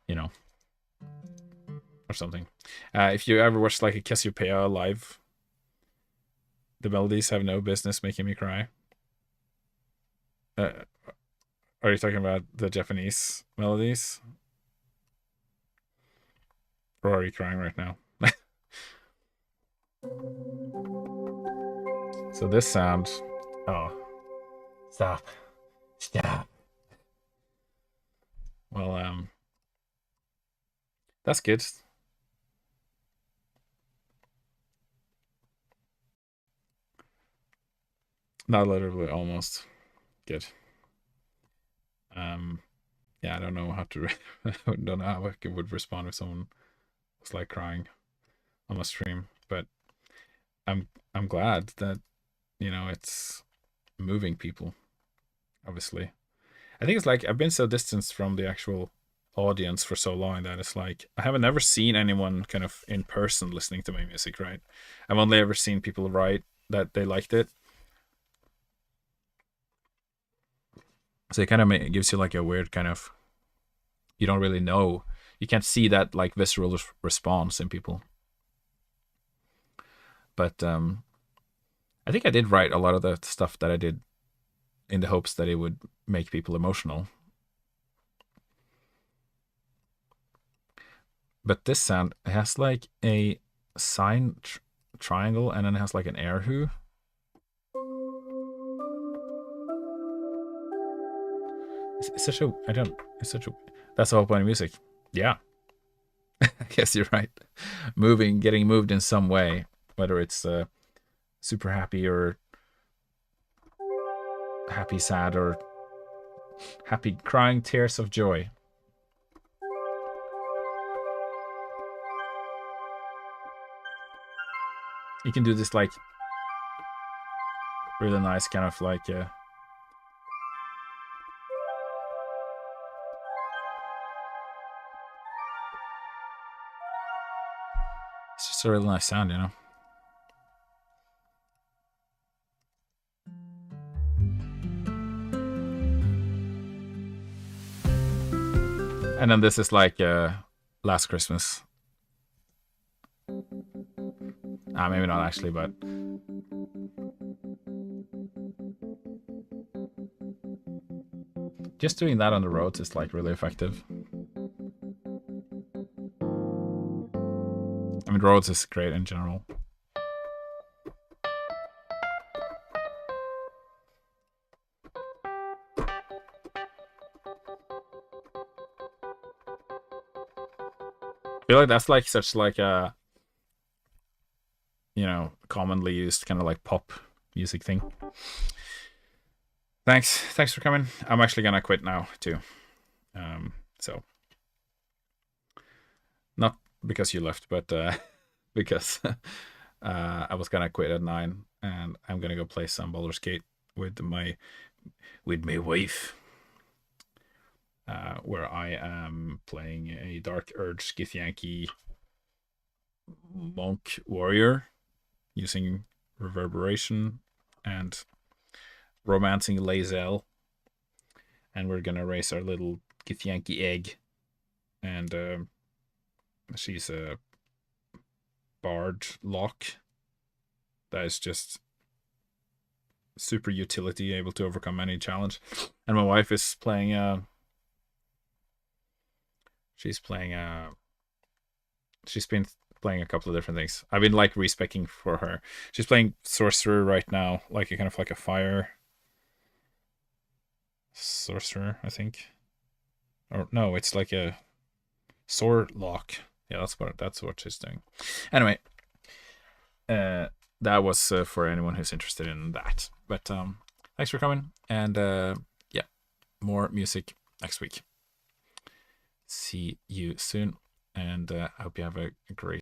you know, or something. If you ever watch like a Cassiopeia live, the melodies have no business making me cry. Are you talking about the Japanese melodies? Or are you crying right now? So this sound. Oh. Stop. Well, that's good. Not literally, almost. Good. Yeah, I don't know how to. I don't know how I would respond if someone was like crying on a stream, but I'm glad that, you know, it's moving people. Obviously, I think it's like I've been so distanced from the actual audience for so long that it's like I haven't ever seen anyone kind of in person listening to my music, right? I've only ever seen people write that they liked it. So it kind of gives you like a weird kind of, you don't really know, you can't see that like visceral response in people. But I think I did write a lot of the stuff that I did in the hopes that it would make people emotional. But this sound has like a sine triangle, and then it has like an erhu. It's such a, that's the whole point of music. Yeah. I guess you're right. Getting moved in some way, whether it's super happy or happy sad or happy crying tears of joy. You can do this like really nice kind of like it's just a really nice sound, you know. And then this is like Last Christmas. Maybe not actually, but just doing that on the roads is like really effective. I mean, roads is great in general. I feel like that's like such like a, you know, commonly used kind of like pop music thing. Thanks for coming. I'm actually gonna quit now too. So not because you left, but because I was gonna quit at 9 and I'm gonna go play some Baldur's Gate with my wife, where I am playing a Dark Urge Githyanki monk warrior using reverberation and romancing Lae'zel, and we're gonna raise our little Githyanki egg, and she's a bard lock that is just super utility, able to overcome any challenge. And my wife is playing she's been playing a couple of different things. I've been like respecking for her. She's playing sorcerer right now, like a kind of like a fire sorcerer, I think. Or no, it's like a sword lock. Yeah, that's what she's doing. Anyway, that was for anyone who's interested in that. But thanks for coming, and yeah, more music next week. See you soon, and I hope you have a great